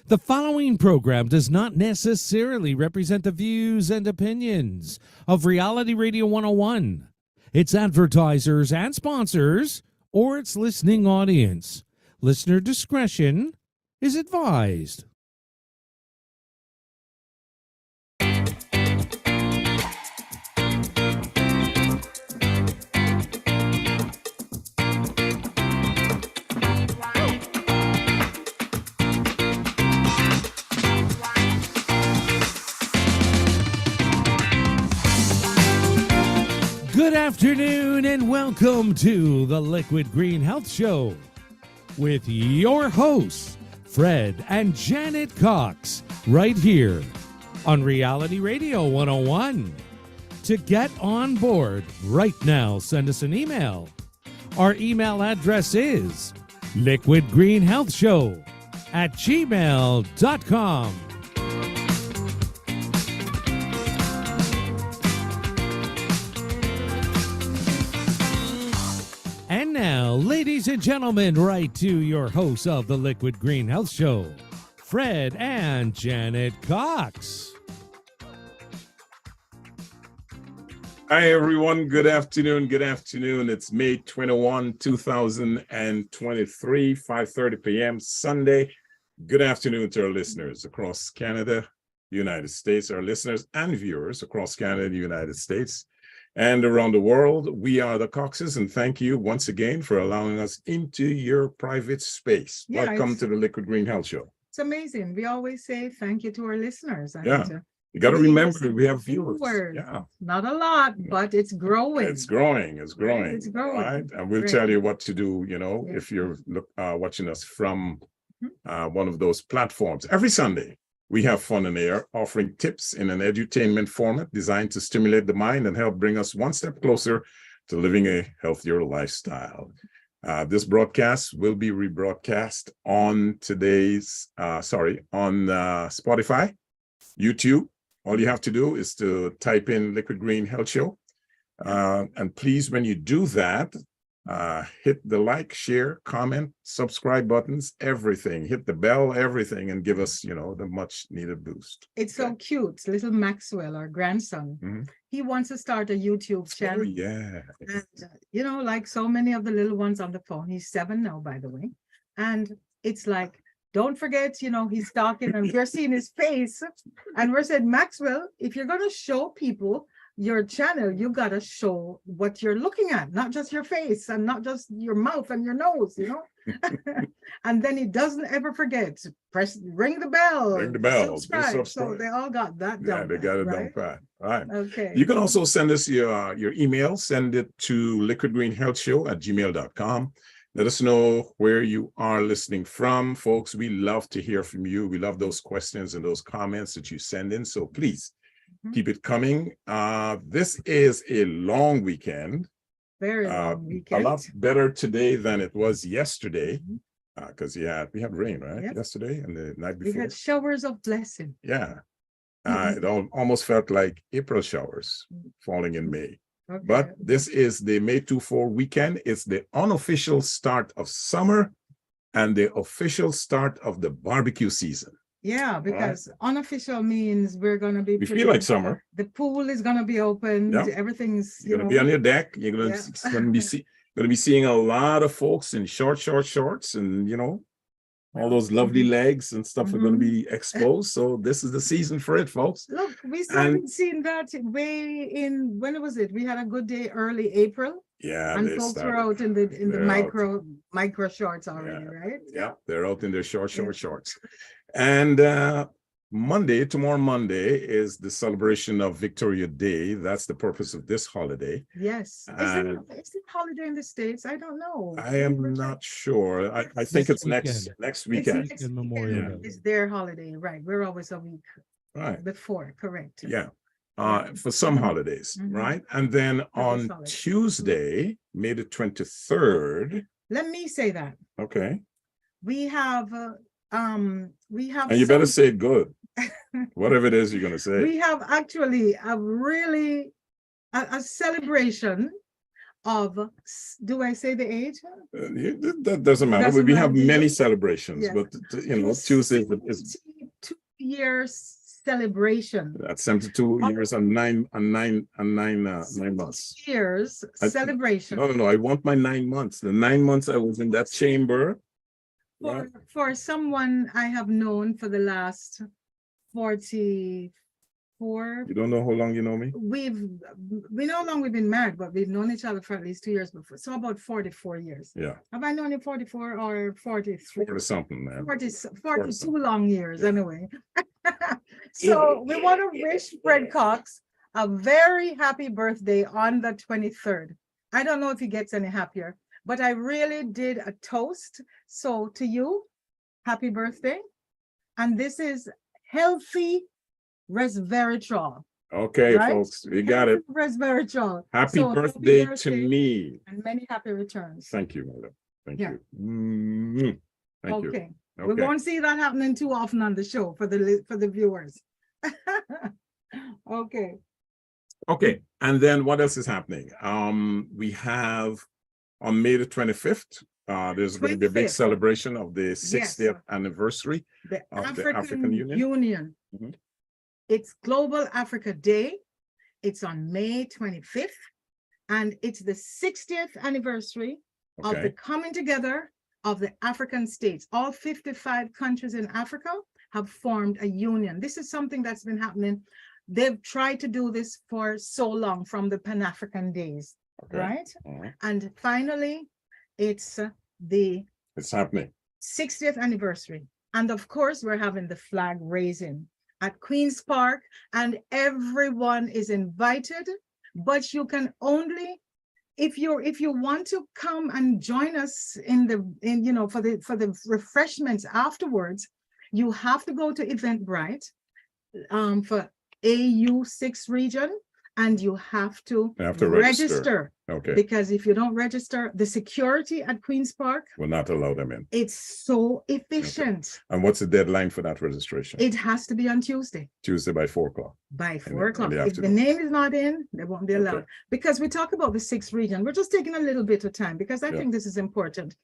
The following program does not necessarily represent the views and opinions of Reality Radio 101, its advertisers and sponsors, or its listening audience. Listener discretion is advised. Good afternoon and welcome to the Liquid Green Health Show with your hosts, Fred and Janet Cox, right here on Reality Radio 101. To get on board right now, send us an email. Our email address is liquidgreenhealthshow@gmail.com. And now, ladies and gentlemen, right to your hosts of the Liquid Green Health Show, Fred and Janet Cox. Hi, everyone. Good afternoon. Good afternoon. It's May 21, 2023, 5:30 p.m. Sunday. Good afternoon to our listeners across Canada, United States, our listeners and viewers across Canada, the United States, and around the world. We are the Coxes, and thank you once again for allowing us into your private space. Yeah, Welcome to the Liquid Green Health Show. It's amazing. We always say thank you to our listeners. Yeah. You got to remember, we have viewers. Yeah. Not a lot, but it's growing. It's growing. It's growing. It's growing. Right? And we'll tell you what to do, if you're watching us from one of those platforms. Every Sunday, we have fun in air, offering tips in an edutainment format designed to stimulate the mind and help bring us one step closer to living a healthier lifestyle. This broadcast will be rebroadcast on Spotify, YouTube. All you have to do is to type in Liquid Green Health Show. And please, when you do that, hit the like, share, comment, subscribe buttons, everything. Hit the bell, everything, and give us, the much needed boost. It's so cute. Little Maxwell, our grandson, he wants to start a YouTube channel. Oh, yeah. And, like so many of the little ones on the phone, he's 7 now, by the way. And it's like, don't forget, he's talking and we're seeing his face. And we're saying, Maxwell, if you're going to show people your channel, you got to show what you're looking at, not just your face and not just your mouth and your nose, And then he doesn't ever forget, ring the bell. Ring the bell. Subscribe. So they all got that done. Yeah, they got it done fine. All right. Okay. You can also send us your email. Send it to liquidgreenhealthshow@gmail.com. Let us know where you are listening from, folks. We love to hear from you. We love those questions and those comments that you send in. So please keep it coming. This is a long weekend. Very long weekend. A lot better today than it was yesterday, because we had rain, right? Yep. Yesterday and the night before. We had showers of blessing. Yeah. It almost felt like April showers falling in May. Okay. But this is the May 24 weekend. It's the unofficial start of summer and the official start of the barbecue season. Yeah, because unofficial means we're going to be... We feel like summer. The pool is going to to be open. Yep. Everything's... You're going to be on your deck. You're going to be seeing a lot of folks in shorts and, all those lovely legs and stuff are going to be exposed. So this is the season for it, folks. Look, we started seeing that way in, when was it? We had a good day early April. Yeah. And folks were out in the micro shorts already, right? Yeah, they're out in their shorts. And tomorrow Monday is the celebration of Victoria Day. That's the purpose of this holiday. Yes. Is it holiday in the States? I don't know. I am not sure. I think it's next weekend. It's Memorial Day. It's their holiday, right? We're always a week before, correct? Yeah. For some holidays, right? And then on Tuesday, May the 23rd. Let me say that. Okay. We have and you better say it good. Whatever it is you're going to say. We have actually a celebration of, do I say the age? That doesn't matter. Doesn't We have matter. many celebrations, Yes. but Tuesday is 2 years celebration. that's 72 years and nine months. Years I- celebration. No. I want my 9 months. The 9 months I was in that chamber. Right? For someone I have known for the last 44, You don't know how long you know me? we know how long we've been married, but we've known each other for at least 2 years before. So about 44 years. Yeah, Have I known you 44 or 43? 40 something, man. 42 long years anyway. So we want to wish Fred Cox a very happy birthday on the 23rd. I don't know if he gets any happier, but I really did a toast. So to you, happy birthday. And this is healthy resveratrol. Okay, Right? folks, we got it. Resveratrol. Happy So, birthday to me. and many happy returns. Thank you, madam. Thank Yeah. you. Thank you. Okay. We Okay. won't see that happening too often on the show for the viewers. Okay. Okay, and then what else is happening? We have on May the 25th, there's going to be a big 25th. celebration of the 60th anniversary The of the African African Union. Union. Mhm. It's Global Africa Day. It's on May 25th. And it's the 60th anniversary of the Okay, coming together of the African states. All 55 countries in Africa have formed a union. This is something that's been happening. They've tried to do this for so long, from the Pan-African days, okay. right? Mhm. And finally, it's the It's happening. 60th anniversary. And of course, we're having the flag raising at Queen's Park, and everyone is invited, but you can only, if you want to come and join us for the refreshments afterwards, you have to go to Eventbrite for AU6 region, and you have to register. Okay, Because if you don't register, the security at Queen's Park, will not allow them in. it's so efficient. And what's the deadline for that registration? It has to be on Tuesday Tuesday by 4 o'clock. by the- 4 in o'clock. the If the afternoon. name is not in, they won't be allowed. Okay. Because we talk about the 6th region. We're just taking a little bit of time because I Yeah. think this is important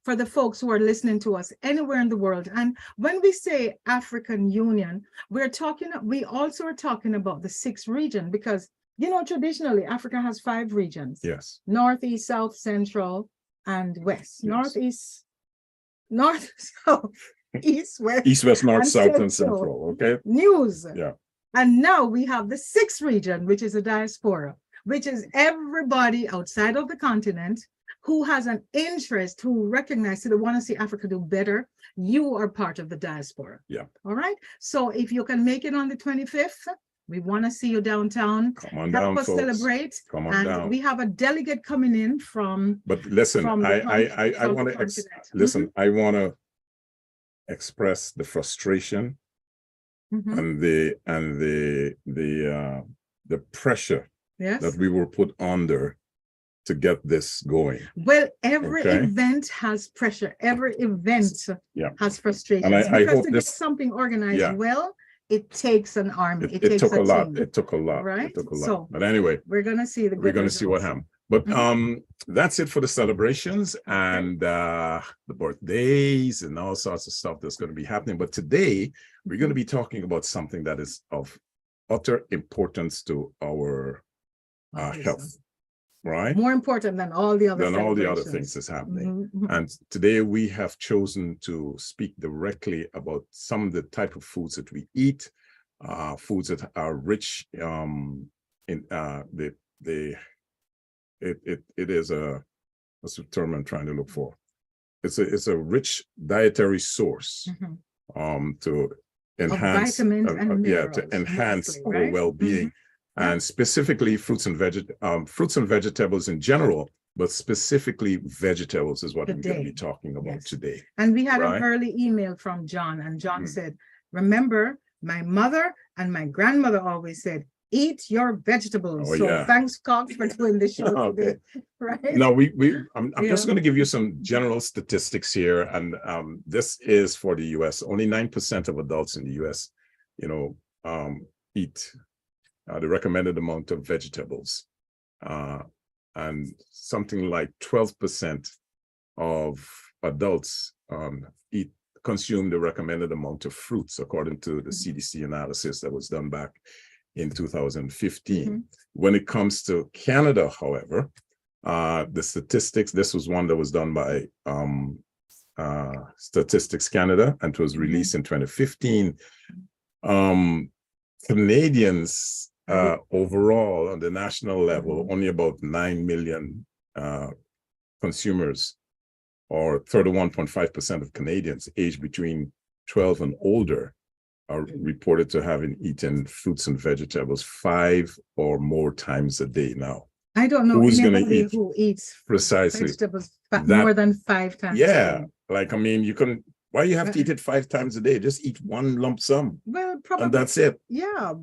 for the folks who are listening to us anywhere in the world. And when we say African Union, we also are talking about the 6th region, because traditionally Africa has 5 regions: Yes, Northeast, South, Central, and West. Yes. North, South, East, West, east, west, north, and south, and central. central. Okay, News. Yeah. And now we have the 6th region, which is the diaspora, which is everybody outside of the continent who has an interest, who recognizes they want to see Africa do better. You are part of the diaspora. Yeah. All right. So if you can make it on the 25th, we want to see you downtown. come on Help down, us folks. celebrate. Come on And down. we have a delegate coming in from But listen, from the I from the want to continent. listen. I want to express the frustration Mhm. and the pressure Yes. that we were put under to get this going. Well, every Okay. event has pressure. Every event Yeah. has frustrations. And I because hope to this- get something organized Yeah. well, it takes an army. It takes took a lot. team. It took a lot. Right? It took a lot. So, But anyway, We're gonna see the we're good going to see what results. happens. But Mhm. that's it for the celebrations and the birthdays and all sorts of stuff that's going to be happening. But today we're going to be talking about something that is of utter importance to our Obviously. health, right? More important than all the other Than all the other celebrations. things that's happening. Mhm, mhm. And today we have chosen to speak directly about some of the type of foods that we eat, foods that are rich it is what's the term I'm trying to look for? It's a rich dietary source Mhm. to enhance vitamins and to minerals, enhance mostly, our right? well-being. Yeah. And specifically fruits and vegetables in general, but specifically vegetables is what we're going to Today. be talking about Yes. today. And we had Right. an early email from John, and John Mhm. said, remember, my mother and my grandmother always said, eat your vegetables. Oh, So yeah. thanks, Cox, for doing the show Okay. today. Right? No, I'm just Yeah. going to give you some general statistics here, and this is for the U.S. Only 9% of adults in the U.S., eat the recommended amount of vegetables. and something like 12% of adults consume the recommended amount of fruits, according to the CDC analysis that was done back in 2015. When it comes to Canada, however, the statistics, this was one that was done by Statistics Canada, and it was released in 2015. Canadians overall on the national level, only about 9 million consumers, or 31.5% of Canadians aged between 12 and older are reported to having eaten fruits and vegetables 5 or more times a day now. I don't know Who's gonna anybody eat? who eats Precisely. vegetables That- more than 5 times. a Yeah, day. like, I mean, you can, why you have to eat it 5 times a day? Just eat one lump sum, Well, probably. and that's it. Yeah.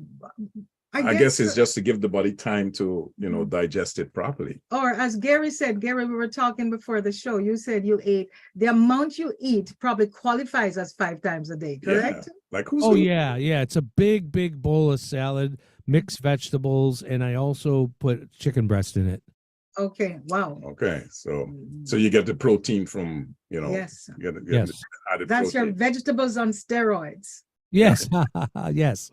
I guess it's just to give the body time to, digest it properly. Or as Gary said, Gary, we were talking before the show, you said you ate, the amount you eat probably qualifies as 5 times a day, correct? Yeah. Like who's Oh gonna- yeah. It's a big bowl of salad, mixed vegetables, and I also put chicken breast in it. Okay, wow. Okay, so you get the protein from, Yes, get Yes. the added that's your protein. vegetables on steroids. Yes. Yes.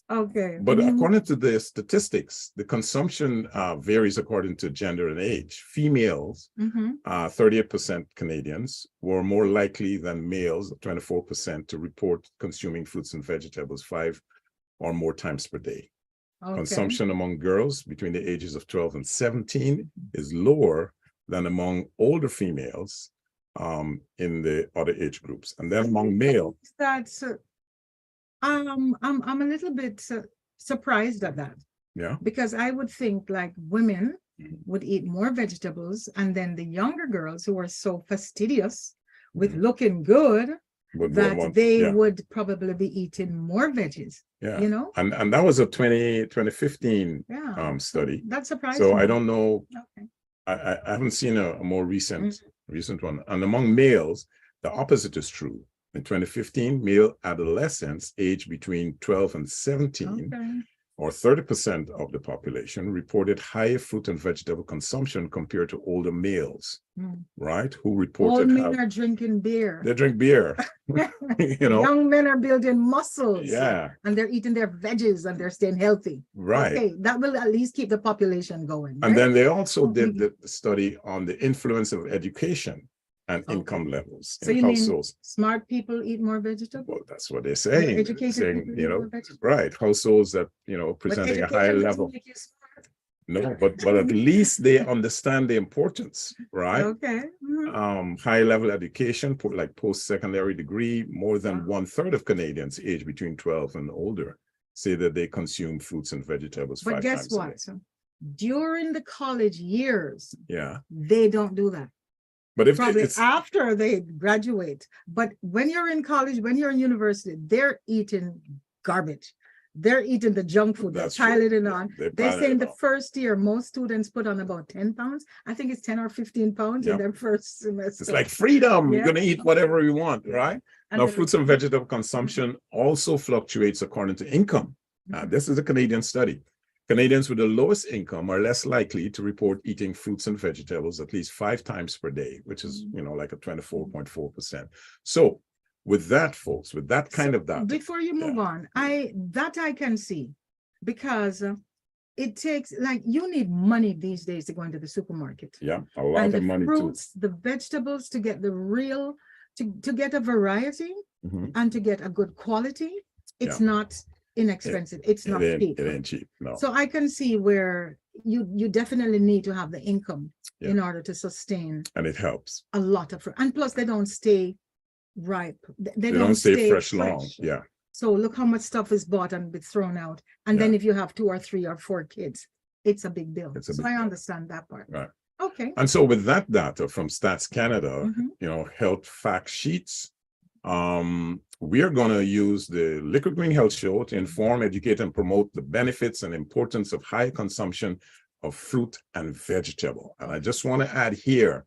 Okay. But Mhm. according to the statistics, the consumption varies according to gender and age. Females, Mhm. 38% Canadians, were more likely than males, 24%, to report consuming fruits and vegetables 5 or more times per day. Okay. Consumption among girls between the ages of 12 and 17 is lower than among older females in the other age groups. And then among male, That's I'm a little bit surprised at that, yeah, because I would think like women Mhm. would eat more vegetables, and then the younger girls who are so fastidious with Mhm. looking good, would that want- they yeah, would probably be eating more veggies, yeah. you know? And that was a 2015 Yeah. study. That surprised So me. I don't know, Okay. I haven't seen a more Mm-hmm. recent one. And among males, the opposite is true. In 2015, male adolescents aged between 12 and 17, Okay. or 30% of the population, reported higher fruit and vegetable consumption compared to older males, Mm. right? Who Old reported men are drinking beer. they drink beer, Young men are building muscles. Yeah, And they're eating their veggies and they're staying healthy. right. Okay, that will at least keep the population going. And right? then they also did Mhm. the study on the influence of education and Okay. income levels So in you mean households. smart people eat more vegetables? Well, that's what they're More saying. educated Saying, people eat more vegetables? right, households that, But presenting a education higher doesn't level. make you smart. No, but at least they understand the importance, right? Okay. Mhm. High level education, like post-secondary degree, more than Wow. 1/3 of Canadians aged between 12 and older say that they consume fruits and vegetables But 5 guess times a day. what? During the college years, Yeah, they don't do that. but if Probably it's after they graduate. But when you're in college, when you're in university, they're eating garbage. They're eating the junk food. They're That's true. piling it on. They They pile say it in the on. first year, most students put on about 10 pounds. I think it's 10 or 15 pounds in Yep. their first semester. It's like freedom. You're Yeah. going to eat whatever you want, right? And Now, then- fruits and vegetable consumption also fluctuates according to income. This is a Canadian study. Canadians with the lowest income are less likely to report eating fruits and vegetables at least 5 times per day, which is, like a 24.4%. So with that, folks, with that kind of data, Before you move on, I can see, because it takes, like, you need money these days to go into the supermarket. yeah, a lot And of the money fruits, the vegetables, to get the real, to get a variety too. Mhm. and to get a good quality, it's Yeah. not inexpensive. It's not cheap. It ain't cheap, no. So I can see where you definitely need to have the income in order to sustain And it helps. a lot of fruit. And plus they don't stay ripe. They They don't stay fresh long. Yeah. So look how much stuff is bought and be thrown out. And then if you have 2 or 3 or 4 kids, it's a big deal. It's a So big I deal. understand that part. Right. Okay. And so with that data from Stats Canada, Mhm. health fact sheets, we are going to use the Liquid Green Health Show to inform, educate, and promote the benefits and importance of high consumption of fruit and vegetable. And I just want to add here,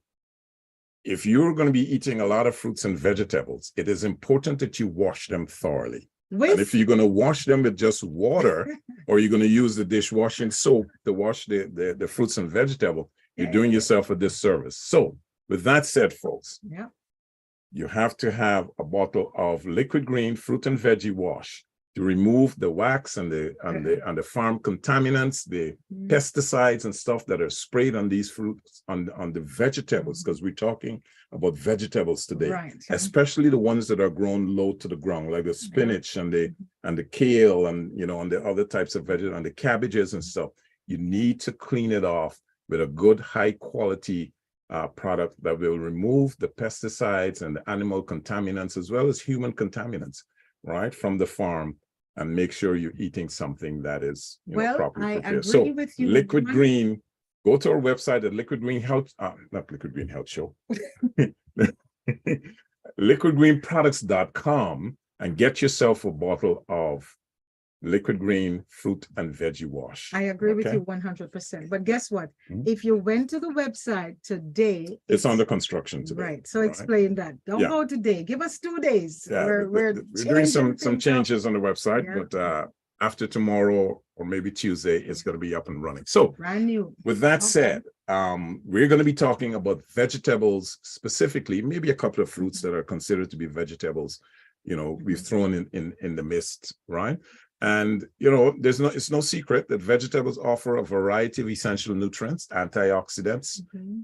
if you're going to be eating a lot of fruits and vegetables, it is important that you wash them thoroughly. And if you're going to wash them with just water, or you're going to use the dishwashing soap to wash the fruits and vegetables, you're doing yourself a disservice. So with that said, folks, Yeah. you have to have a bottle of liquid green fruit and veggie wash to remove the wax and the farm contaminants, the pesticides and stuff that are sprayed on these fruits, on the vegetables, because we're talking about vegetables today, Right. especially the ones that are grown low to the ground, like the spinach and the kale and and the other types of vegetables and the cabbages and stuff. You need to clean it off with a good high quality product that will remove the pesticides and the animal contaminants as well as human contaminants, right, from the farm, and make sure you're eating something that is properly prepared. Agree so with you. Liquid Green, go to our website at Liquid Green Health, not Liquid Green Health Show, liquidgreenproducts.com, and get yourself a bottle of Liquid Green fruit and veggie wash. I agree with you 100%. But guess what? If you went to the website today, it's under construction today. Right. So explain that. Don't go today. Give us 2 days. Yeah, we're doing some changes on the website, but after tomorrow or maybe Tuesday, it's going to be up and running. So brand new. With that said, we're going to be talking about vegetables specifically, maybe a couple of fruits that are considered to be vegetables. We've thrown in the midst, right? And it's no secret that vegetables offer a variety of essential nutrients, antioxidants,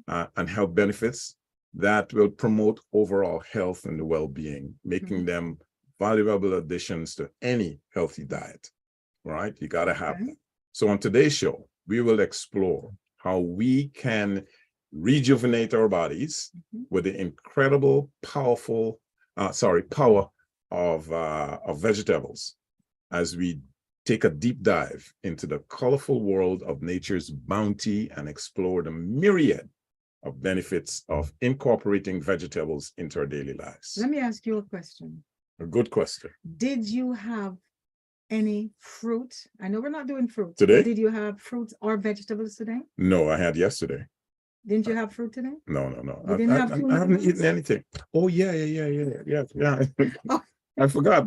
and health benefits that will promote overall health and well-being, making them valuable additions to any healthy diet, right? You got to have them. So on today's show, we will explore how we can rejuvenate our bodies with the incredible, power of vegetables, as we take a deep dive into the colorful world of nature's bounty and explore the myriad of benefits of incorporating vegetables into our daily lives. Let me ask you a question. A good question. Did you have any fruit? I know we're not doing fruit today. Did you have fruits or vegetables today? No, I had yesterday. Didn't you have fruit today? No. I haven't eaten anything. Oh, yeah. Oh. I forgot.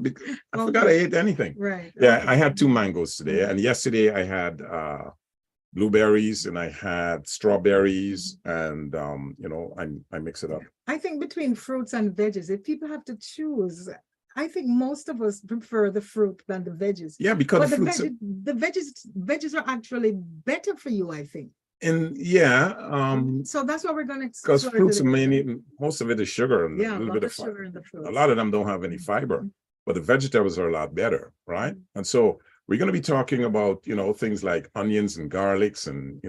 I forgot I ate anything. Right. Yeah, I had 2 mangoes today, and yesterday I had blueberries and I had strawberries, and I mix it up. I think between fruits and veggies, if people have to choose, I think most of us prefer the fruit than the veggies. Yeah, because the veggies are actually better for you, I think. And so that's what we're going to explore. Because fruits are most of it is sugar and a little bit of sugar in the fruits. A lot of them don't have any fiber, but the vegetables are a lot better, right? And so we're going to be talking about things like onions and garlics, and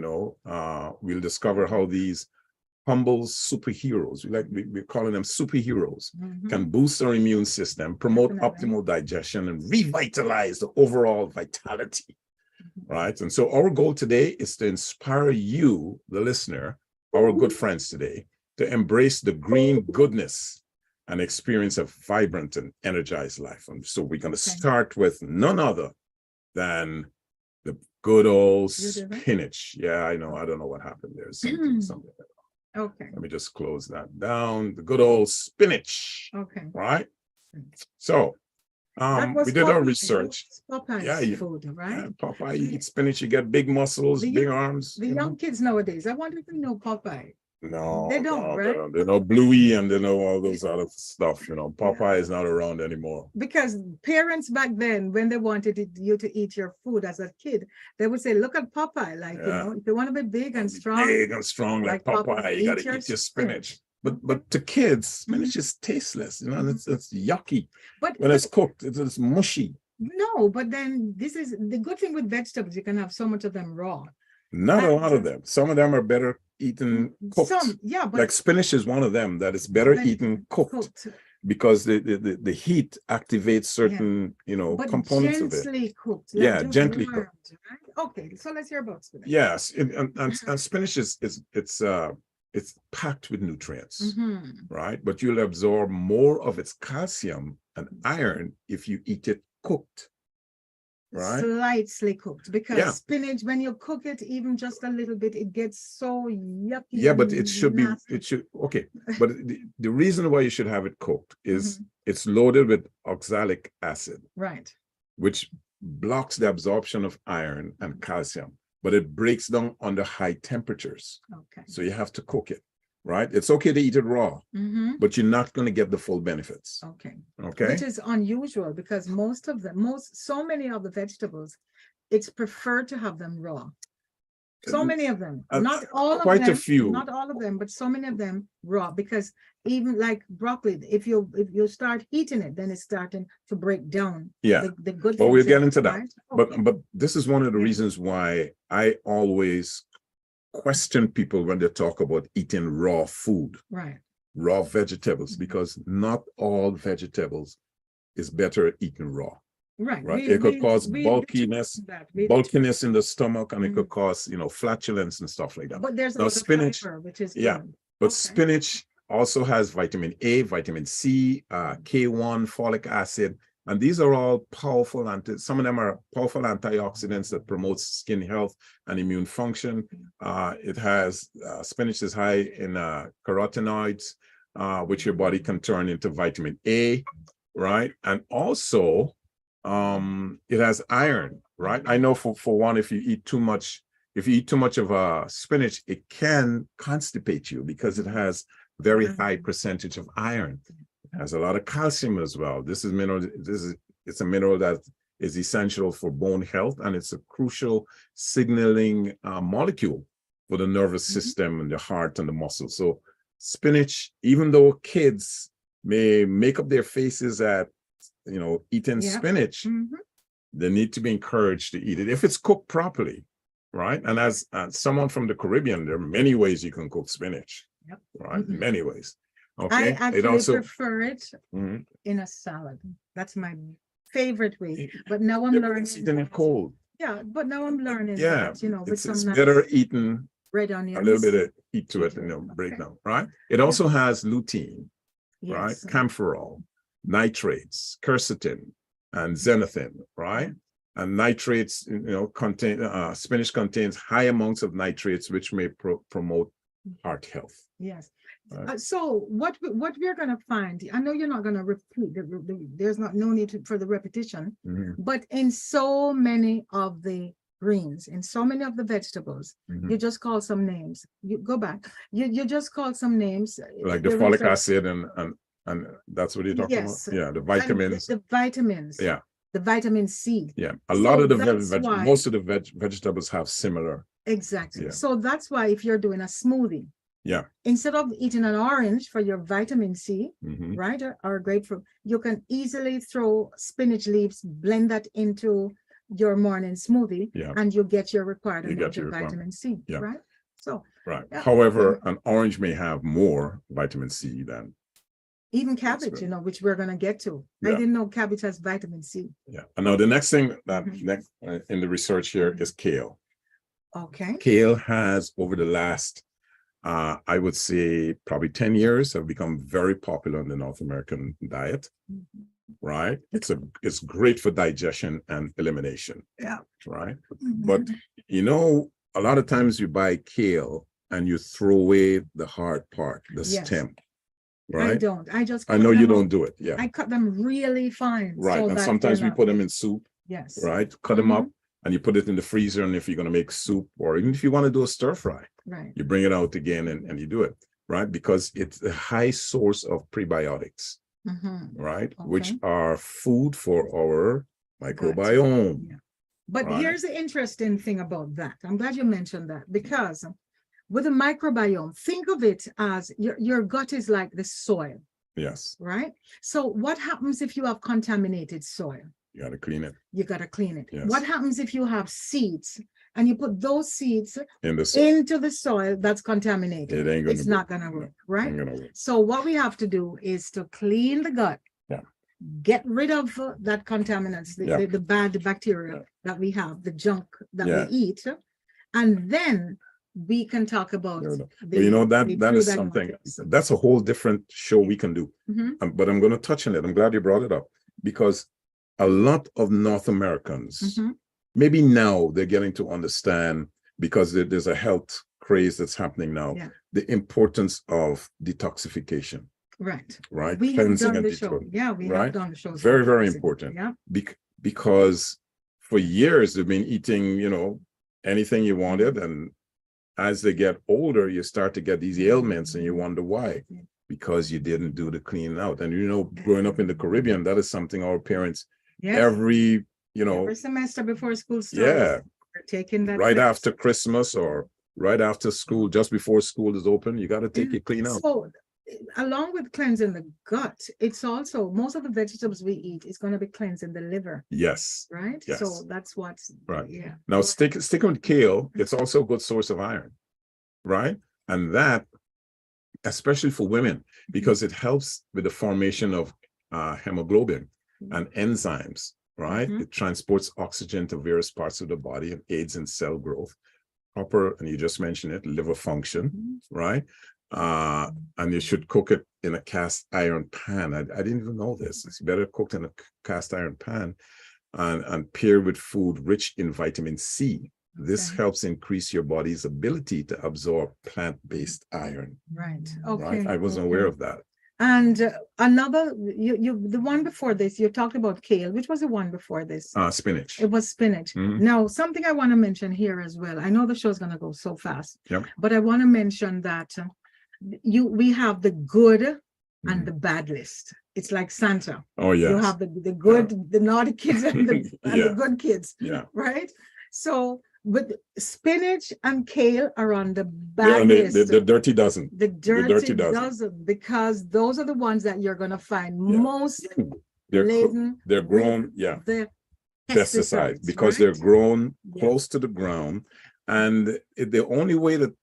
we'll discover how these humble superheroes, we're calling them superheroes, can boost our immune system, promote optimal digestion, and revitalize the overall vitality. Right. And so our goal today is to inspire you, the listener, our good friends today, to embrace the green goodness and experience a vibrant and energized life. And so we're going to start with none other than the good old spinach. Yeah, I know. I don't know what happened there. Something. Okay. Let me just close that down. The good old spinach. Okay. Right. So we did our research. Popeye's food, right? Yeah, Popeye, you eat spinach, you get big muscles, big arms. The young kids nowadays, I wonder if they know Popeye. No, they don't, right? They know Bluey and they know all those other stuff. Popeye is not around anymore. Because parents back then, when they wanted you to eat your food as a kid, they would say, "Look at Popeye, if you want to be big and strong, like Popeye, you got to eat your spinach." But to kids, spinach is tasteless, and it's yucky. But when it's cooked, it's mushy. No, but then this is the good thing with vegetables. You can have so much of them raw. Not a lot of them. Some of them are better eaten cooked. But like spinach is one of them that is better eaten cooked. Because the heat activates certain components of it. Gently cooked. Gently cooked. Right? Okay, so let's hear about spinach. Yes, and spinach it's packed with nutrients, right? But you'll absorb more of its calcium and iron if you eat it cooked. right? Slightly cooked, because Yeah. spinach, when you cook it even just a little bit, it gets so yucky. Yeah, but and it should be, nasty. it should, okay. But the reason why you should have it cooked is Mhm. it's loaded with oxalic acid, Right. which blocks the absorption of iron and calcium, but it breaks down under high temperatures. Okay. So you have to cook it, right? It's okay to eat it raw, Mhm. but you're not going to get the full benefits. Okay. Okay. Which is unusual, because so many of the vegetables, it's preferred to have them raw. So many of them, not all of them. Quite a few. Not all of them, but so many of them raw, because even like broccoli, if you start heating it, then it's starting to break down. Yeah. The good. Well, we'll things get in it, into that. right? Okay. But this is one of the Yeah. reasons why I always question people when they talk about eating raw food, Right. raw vegetables, because not all vegetables is better eaten raw. Right. Right. It could cause bulkiness, bulkiness in the stomach, and it could cause, flatulence and stuff like that. But there's Now, also spinach, fiber, which is yeah, good. but Okay. spinach also has vitamin A, vitamin C, K1, folic acid, and these are all powerful some of them are powerful antioxidants that promote skin health and immune function. It has spinach is high in carotenoids, which your body can turn into vitamin A, right? And also it has iron, right? I know for one, if you eat too much of spinach, it can constipate you because it has very high percentage of iron. It has a lot of calcium as well. It's a mineral that is essential for bone health, and it's a crucial signaling molecule for the nervous system and the heart and the muscles. So spinach, even though kids may make up their faces at eating spinach, they need to be encouraged to eat it if it's cooked properly, right? And as someone from the Caribbean, there are many ways you can cook spinach, right? Many ways. Okay. I actually prefer it Mhm. in a salad. That's my favorite way. But now I'm learning. Eating it cold. Yeah, but now I'm learning. Yeah, that, with it's some better eaten red onions. a little bit of heat to it and break down, right? It also has lutein, right? Yes. Camphorol, nitrates, quercetin, and xanthine, right? And nitrates, spinach contains high amounts of nitrates, which may promote heart health. Yes. Right. So what we're going to find, I know you're not going to repeat, there's no need for the repetition, but in so many of the greens, in so many of the vegetables, you just call some names. You go back, you just call some names. Like the folic acid and that's what you're talking about? Yeah, the vitamins. The vitamins. Yeah. The vitamin C. Yeah, a lot of the most of the vegetables have similar. Exactly. Yeah. So that's why if you're doing a smoothie, instead of eating an orange for your vitamin C, right, or grapefruit, you can easily throw spinach leaves, blend that into your morning smoothie, and you get your required amount of vitamin C, right? So, right. However, an orange may have more vitamin C than even cabbage, which we're going to get to. I didn't know cabbage has vitamin C. Yeah. And now the next thing that in the research here is kale. Okay. Kale has, over the last, I would say probably 10 years, have become very popular in the North American diet, right? It's great for digestion and elimination. Yeah. Right. But, a lot of times you buy kale and you throw away the hard part, the stem. Right? I don't. I know you don't do it. Yeah. I cut them really fine. Right. So and sometimes we put them in soup. Yes. Right. Cut them up and you put it in the freezer. And if you're going to make soup, or even if you want to do a stir fry, you bring it out again and you do it. Right. Because it's a high source of prebiotics. Right. Okay. Which are food for our microbiome. Yeah. But here's the interesting thing about that. I'm glad you mentioned that, because with the microbiome, think of it as your gut is like the soil. Yes. Right? So what happens if you have contaminated soil? You got to clean it. You got to clean it. Yes. What happens if you have seeds and you put those seeds into the soil that's contaminated? It's not going to work, right? Ain't gonna work. So what we have to do is to clean the gut. Get rid of that contaminants, the bad bacteria that we have, the junk that we eat, and then we can talk about that is something that's a whole different show we can do. But I'm going to touch on it. I'm glad you brought it up, because a lot of North Americans, Mhm. maybe now they're getting to understand, because there's a health craze that's happening now, Yeah. the importance of detoxification, Right. right? We have Cleansing done and the show. detox, Yeah, we right? have done the shows. Very, on very cleansing. important. Yeah. Because for years they've been eating, anything you wanted, and as they get older, you start to get these ailments, and you wonder why. Yeah. Because you didn't do the cleaning out. And growing up in the Caribbean, that is something our parents Yes. every semester before school starts. Yeah. We're taking that right cleanse. after Christmas or right after school, just before school is open, you got to take Yeah. your clean out. So along with cleansing the gut, it's also most of the vegetables we eat is going to be cleansing the liver, Yes. right? Yes. So that's what's Right. Yeah. Now sticking with kale, it's also a good source of iron, right? And that, especially for women, because it helps with the formation of hemoglobin and enzymes, right? Mhm. It transports oxygen to various parts of the body and aids in cell growth, proper, and you just mentioned it, liver function, Mhm. right? And you should cook it in a cast iron pan. I didn't even know this. It's better cooked in a cast iron pan and paired with food rich in vitamin C. This Okay. helps increase your body's ability to absorb plant-based iron. Right. Right? Okay. I wasn't okay. aware of that. And another, the one before this, you talked about kale. Which was the one before this? Spinach. It was spinach. Mhm. Now, something I want to mention here as well. I know the show's going to go so fast, Yep. but I want to mention that we have the good and Mhm. the bad list. It's like Santa. Oh, yes. You have the good, the naughty kids, and the Yeah. good kids, Yeah. right? So, but spinach and kale are on the They're bad on list. the dirty dozen. The dirty dozen. dozen, because those are the ones that you're going to find Yeah. most They're laden they're with grown, yeah, the pesticides, because right? they're grown Yeah. close to the ground. And the only way that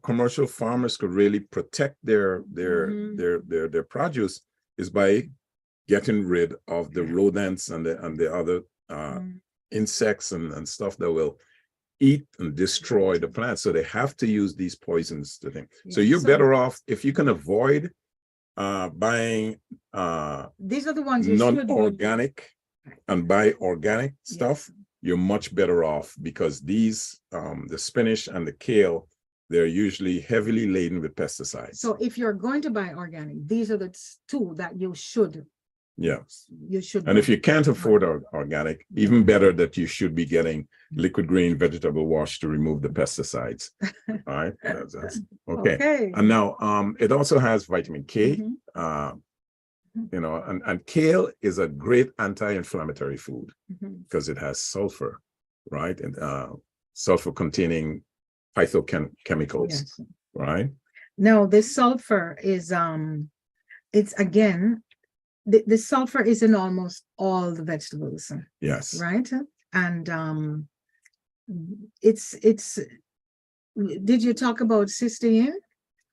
commercial farmers could really protect their Mhm. their produce is by getting rid of the Yeah. rodents and the other Mm. insects and stuff that will eat and destroy the plants. So they have to use these poisons to think. So Yeah. you're So- better off if you can avoid buying These are the ones you should non-organic and buy organic stuff. Yes. You're much better off, because these the spinach and the kale, they're usually heavily laden with pesticides. So if you're going to buy organic, these are the two that you should. Yeah. You should. And buy. if you can't afford organic, even better that you should be getting liquid green vegetable wash to remove the pesticides. All right. That's okay. Okay. And now it also has vitamin K. Mhm. And kale is a great anti-inflammatory food Mhm. because it has sulfur, right? And sulfur containing phytochemicals, Yes. right? No, the sulfur is it's again, the sulfur is in almost all the vegetables, Yes. right? And it's did you talk about cysteine?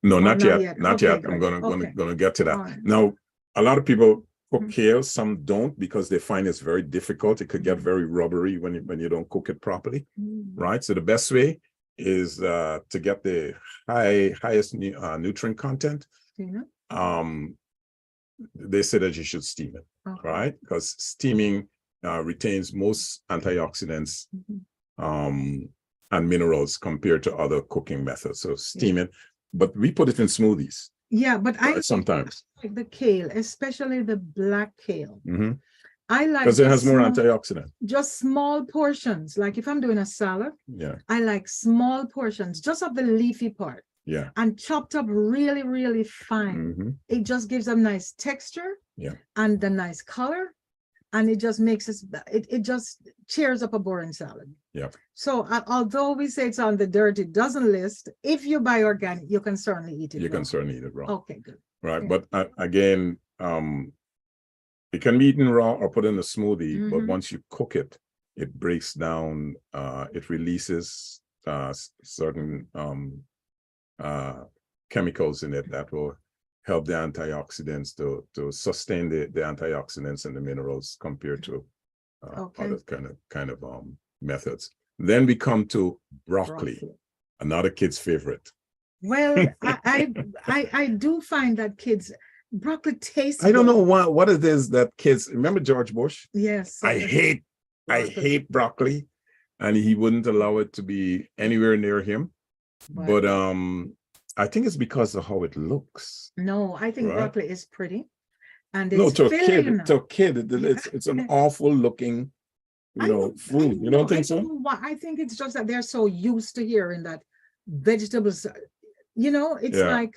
No, Or not not yet. yet? Not Okay, yet. good. I'm gonna Okay. get to that. All right. Now, a lot of people cook Mhm. kale, some don't, because they find it's very difficult. It could get Mhm. very rubbery when you don't cook it properly, Mm. right? So the best way is to get the highest nutrient content. Yeah. They say that you should steam it, Okay. right? Because steaming retains most antioxidants Mhm. and minerals compared to other cooking methods. So steam it, but we put it in smoothies Yeah, but I sometimes like the kale, especially the black kale. I like because it has more small- antioxidant. just small portions. Like if I'm doing a salad, Yeah, I like small portions, just of the leafy part, yeah. and chopped up really, really fine. Mhm. It just gives a nice texture, Yeah. and a nice color, and it just makes it just cheers up a boring salad. Yeah. So although we say it's on the dirty dozen list, if you buy organic, you can certainly eat it. You can raw. certainly eat it raw, Okay, good. right? Yeah. But again, it can be eaten raw or put in a smoothie. But Mhm. once you cook it, it breaks down. It releases certain chemicals in it that will help the antioxidants to sustain the antioxidants and the minerals compared to Okay. other kind of methods. Then we come to broccoli, another kid's favorite. Well, I do find that kids, broccoli tastes I don't good. know what it is that kids remember George Bush. Yes. I hate broccoli, and he wouldn't allow it to be anywhere near him. But I think it's because of how it looks. No, I think Right. broccoli is pretty. And No, it's to a filling. kid, it's an awful looking, food. You don't think so? I think it's just that they're so used to hearing that vegetables, it's Yeah. like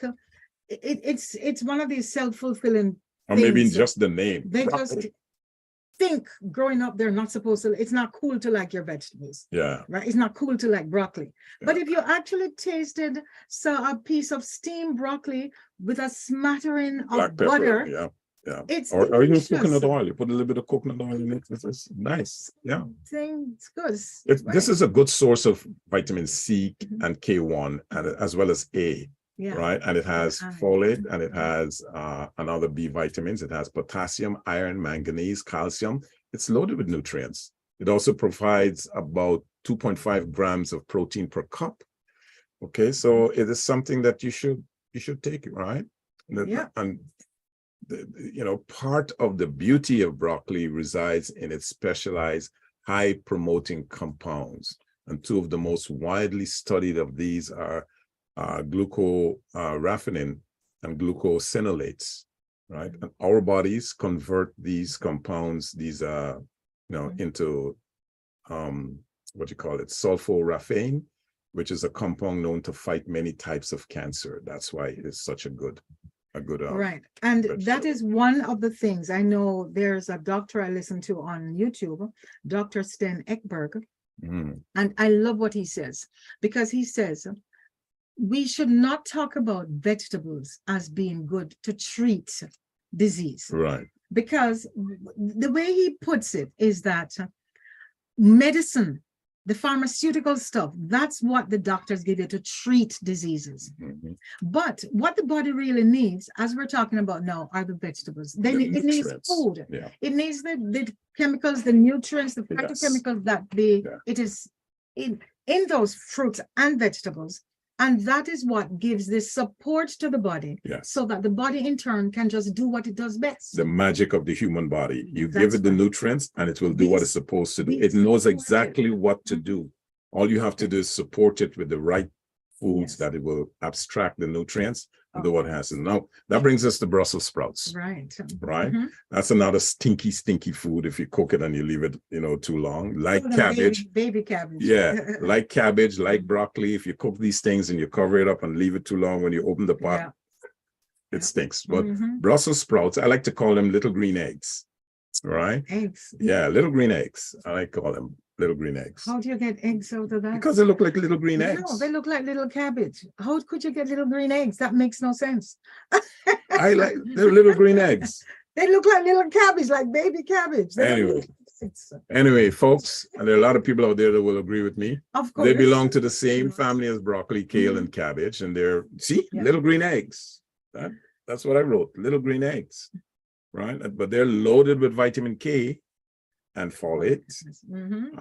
it's one of these self-fulfilling Or maybe things. just the name. They Broccoli. just think growing up they're not supposed to, it's not cool to like your vegetables. Yeah. Right? It's not cool to like broccoli. But Yeah. if you actually tasted a piece of steamed broccoli with a smattering Black of pepper. butter, Yeah. Yeah. it's Or even delicious. coconut oil. You put a little bit of coconut oil in it. It's nice. Yeah. It's good. This is a good source of vitamin C Mhm. and K1, and as well as A, Yeah. right? And it has iron. folate, and it has another B vitamins. It has potassium, iron, manganese, calcium. It's loaded with nutrients. It also provides about 2.5 grams of protein per cup. Okay, so it is something that you should take, right? Yeah. And part of the beauty of broccoli resides in its specialized high promoting compounds. And two of the most widely studied of these are glucoraphanin and glucosinolates, right? And our bodies convert these compounds, into sulforaphane, which is a compound known to fight many types of cancer. That's why it is such a good right. And that vegetable. is one of the things. I know there's a doctor I listen to on YouTube, Dr. Sten Ekberg, Mm, and I love what he says, because he says we should not talk about vegetables as being good to treat disease, right. because the way he puts it is that medicine, the pharmaceutical stuff, that's what the doctors give you to treat diseases. Mhm. But what the body really needs, as we're talking about now, are the vegetables. It needs Nutrients. food. Yeah. It needs the chemicals, the nutrients, the phytochemicals that it is in those fruits and vegetables. And that is what gives this support to the body, Yes. so that the body in turn can just do what it does best. The magic of the human body. You give That's it the right. nutrients and it will do what it's supposed to do. we It knows support it. exactly what to do. All you have to do is support it with the right foods Yes. that it will abstract the nutrients and do Oh. what it has to. Now, that brings us to Brussels sprouts, Right. right? Mhm. That's another stinky food if you cook it and you leave it, too long. Like Call them cabbage. baby cabbage. Yeah, like cabbage, like broccoli. If you cook these things and you cover it up and leave it too long, when you open the pot, Yeah. it stinks. But Mhm. Brussels sprouts, I like to call them little green eggs, right? Eggs. Yeah, little green eggs. I like to call them little green eggs How do you get eggs out of that? because they look like little green No, eggs. they look like little cabbage. How could you get little green eggs? That makes no sense. I like they're little green eggs. They look like little cabbage, like baby cabbage. They don't Anyway. look like eggs. Anyway, folks, and there are a lot of people out there that will agree with me. Of course. They belong to the same family as broccoli, kale, Mhm. and cabbage, and they're Yeah. little green eggs. That's what I wrote, little green eggs, right? But they're loaded with vitamin K and folate. Mhm.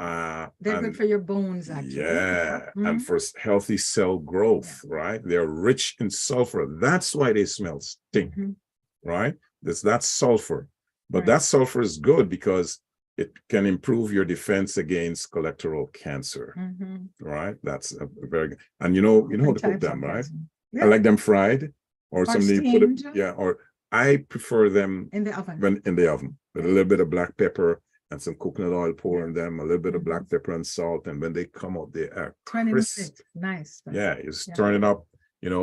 They're and good for your bones, actually. yeah, and Mhm. for healthy cell growth, right? They're rich in sulfur. That's why they smell stink, Mhm. right? That's sulfur. But Right. that sulfur is good because it can improve your defense against colorectal cancer, Mhm. right? That's a very good. And you know how to cook Types them, of right? cancer. I Yeah, like them fried, or somebody put it, steamed. or I prefer them in the oven. when in the oven with a little bit of black pepper and some coconut oil pour Yeah. on them, a little bit of Mhm. black pepper and salt, and when they come out, they are 20 crisp. minutes. Nice. Yeah, you just Yeah. turn it up,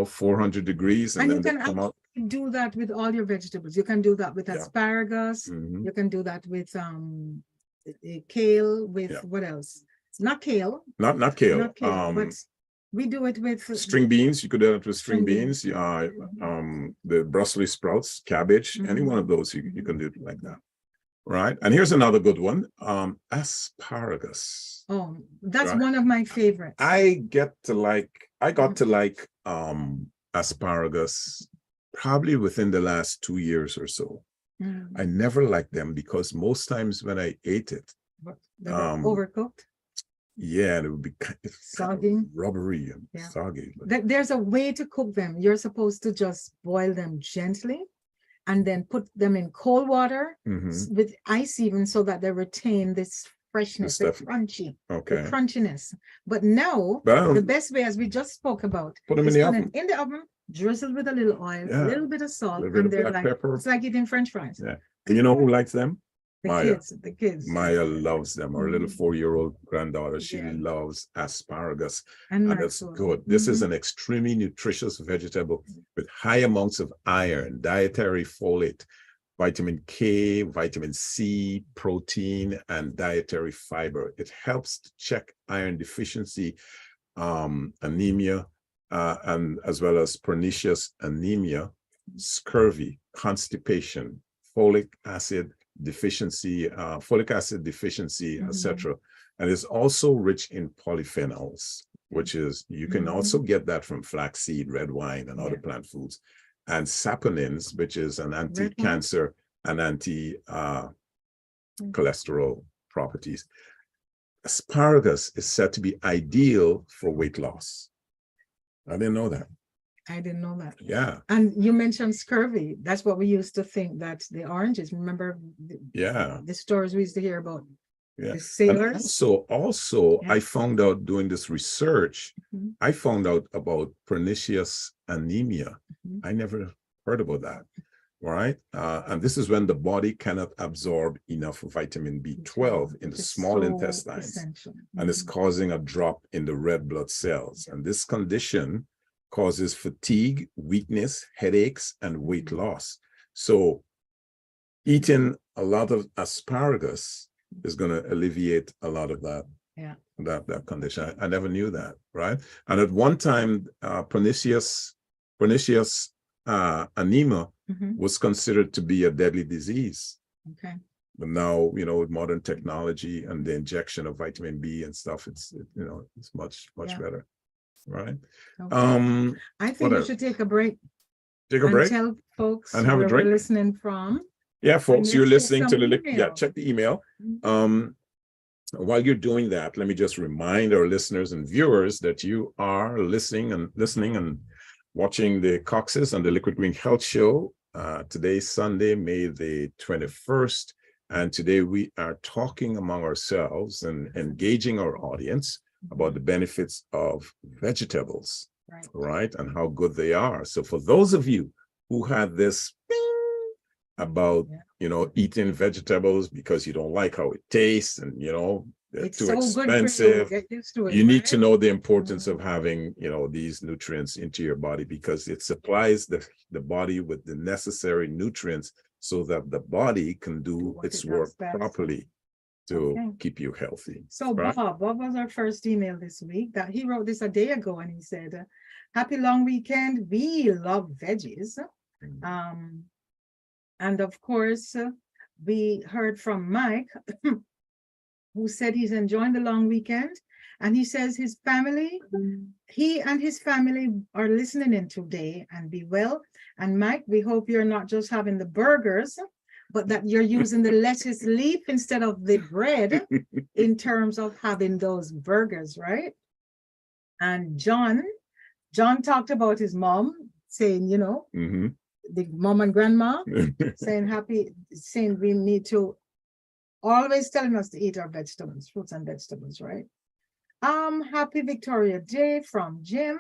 400 degrees, and And then you they can come out. do that with all your vegetables. You can do that with Yeah. asparagus. Mhm. You can do that with kale, with Yeah. what else? Not kale, Not kale. not kale, but we do it with String beans. You could do it with string String beans. beans. The Brussels sprouts, cabbage, any Mhm. one of those you can do it like that. Right. And here's another good one. Asparagus. Oh, that's Right. one of my favorites. I got to like asparagus probably within the last 2 years or so. Mm. I never liked them because most times when I ate it, But they were overcooked. yeah, it would be kind of Soggy. rubbery and Yeah. soggy. There's a way to cook them. You're supposed to just boil them gently, and then put them in cold water Mhm. with ice even, so that they retain this freshness, the stuff. crunchy, the Okay. crunchiness. But now, But I don't- the best way, as we just spoke about, Put 'em in is the put it oven. in the oven, drizzled with a little oil, a Yeah. little bit of salt, Little bit and of they're black like, pepper. it's like eating French fries. Yeah. And you know who likes them? The Maya. kids. Maya loves them. Our little Mhm. 4-year-old granddaughter, she Yeah. loves asparagus. And And it's Maxwell. good. This is Mhm. an extremely nutritious vegetable with high amounts of iron, dietary folate, vitamin K, vitamin C, protein, and dietary fiber. It helps to check iron deficiency, anemia, and as well as pernicious anemia, scurvy, constipation, folic acid deficiency, Mhm. etc. And it's also rich in polyphenols, which is, you can also get that from flaxseed, red wine, and other Yeah. plant foods, and saponins, which is an anti-cancer and anti-cholesterol properties. Asparagus is said to be ideal for weight loss. I didn't know that. I didn't know that. Yeah, And you mentioned scurvy. That's what we used to think, that the oranges. Remember yeah, the stories we used to hear about yeah. the And sailors? also, Yeah. I found out doing this research, Mhm. I found out about pernicious anemia. Mhm. I never heard about that. All right. And this is when the body cannot absorb enough vitamin B12 in the Which is small so intestines, essential. and it's Mhm. causing a drop in the red blood cells. And this condition causes fatigue, weakness, headaches, and weight loss. So eating a lot of asparagus is going to alleviate a lot of that. Yeah. That condition. I never knew that, right? And at one time, pernicious anemia Mhm. was considered to be a deadly disease. Okay. But now, with modern technology and the injection of vitamin B and stuff, it's much Yeah. better, right? Okay. I think we else? should take a break Take a and break tell folks and have a where we're drink. listening from. Yeah, folks, you're let's check listening to some yeah, emails. check the email. Mhm. While you're doing that, let me just remind our listeners and viewers that you are listening and watching the Coxes and the Liquid Green Health Show. Today's Sunday, May the 21st. And today we are talking among ourselves and engaging our audience about the benefits of vegetables, right? And how good they are. So for those of you who had this about eating vegetables because you don't like how it tastes and they're It's too so good for you. expensive, Get used to it, you need right? to know the importance of having these nutrients into your body, because it supplies the body with the necessary nutrients so that the body can do its work properly to keep you healthy. So right? Bob was our first email this week. That he wrote this a day ago, and he said, happy long weekend. We love veggies. And of course, we heard from Mike, who said he's enjoying the long weekend. And he says he and his family are listening in today, and be well. And Mike, we hope you're not just having the burgers, but that you're using the lettuce leaf instead of the bread in terms of having those burgers, right? And John talked about his mom saying, the mom and grandma saying we need to always telling us to eat our vegetables, fruits and vegetables, right? Happy Victoria Day from Jim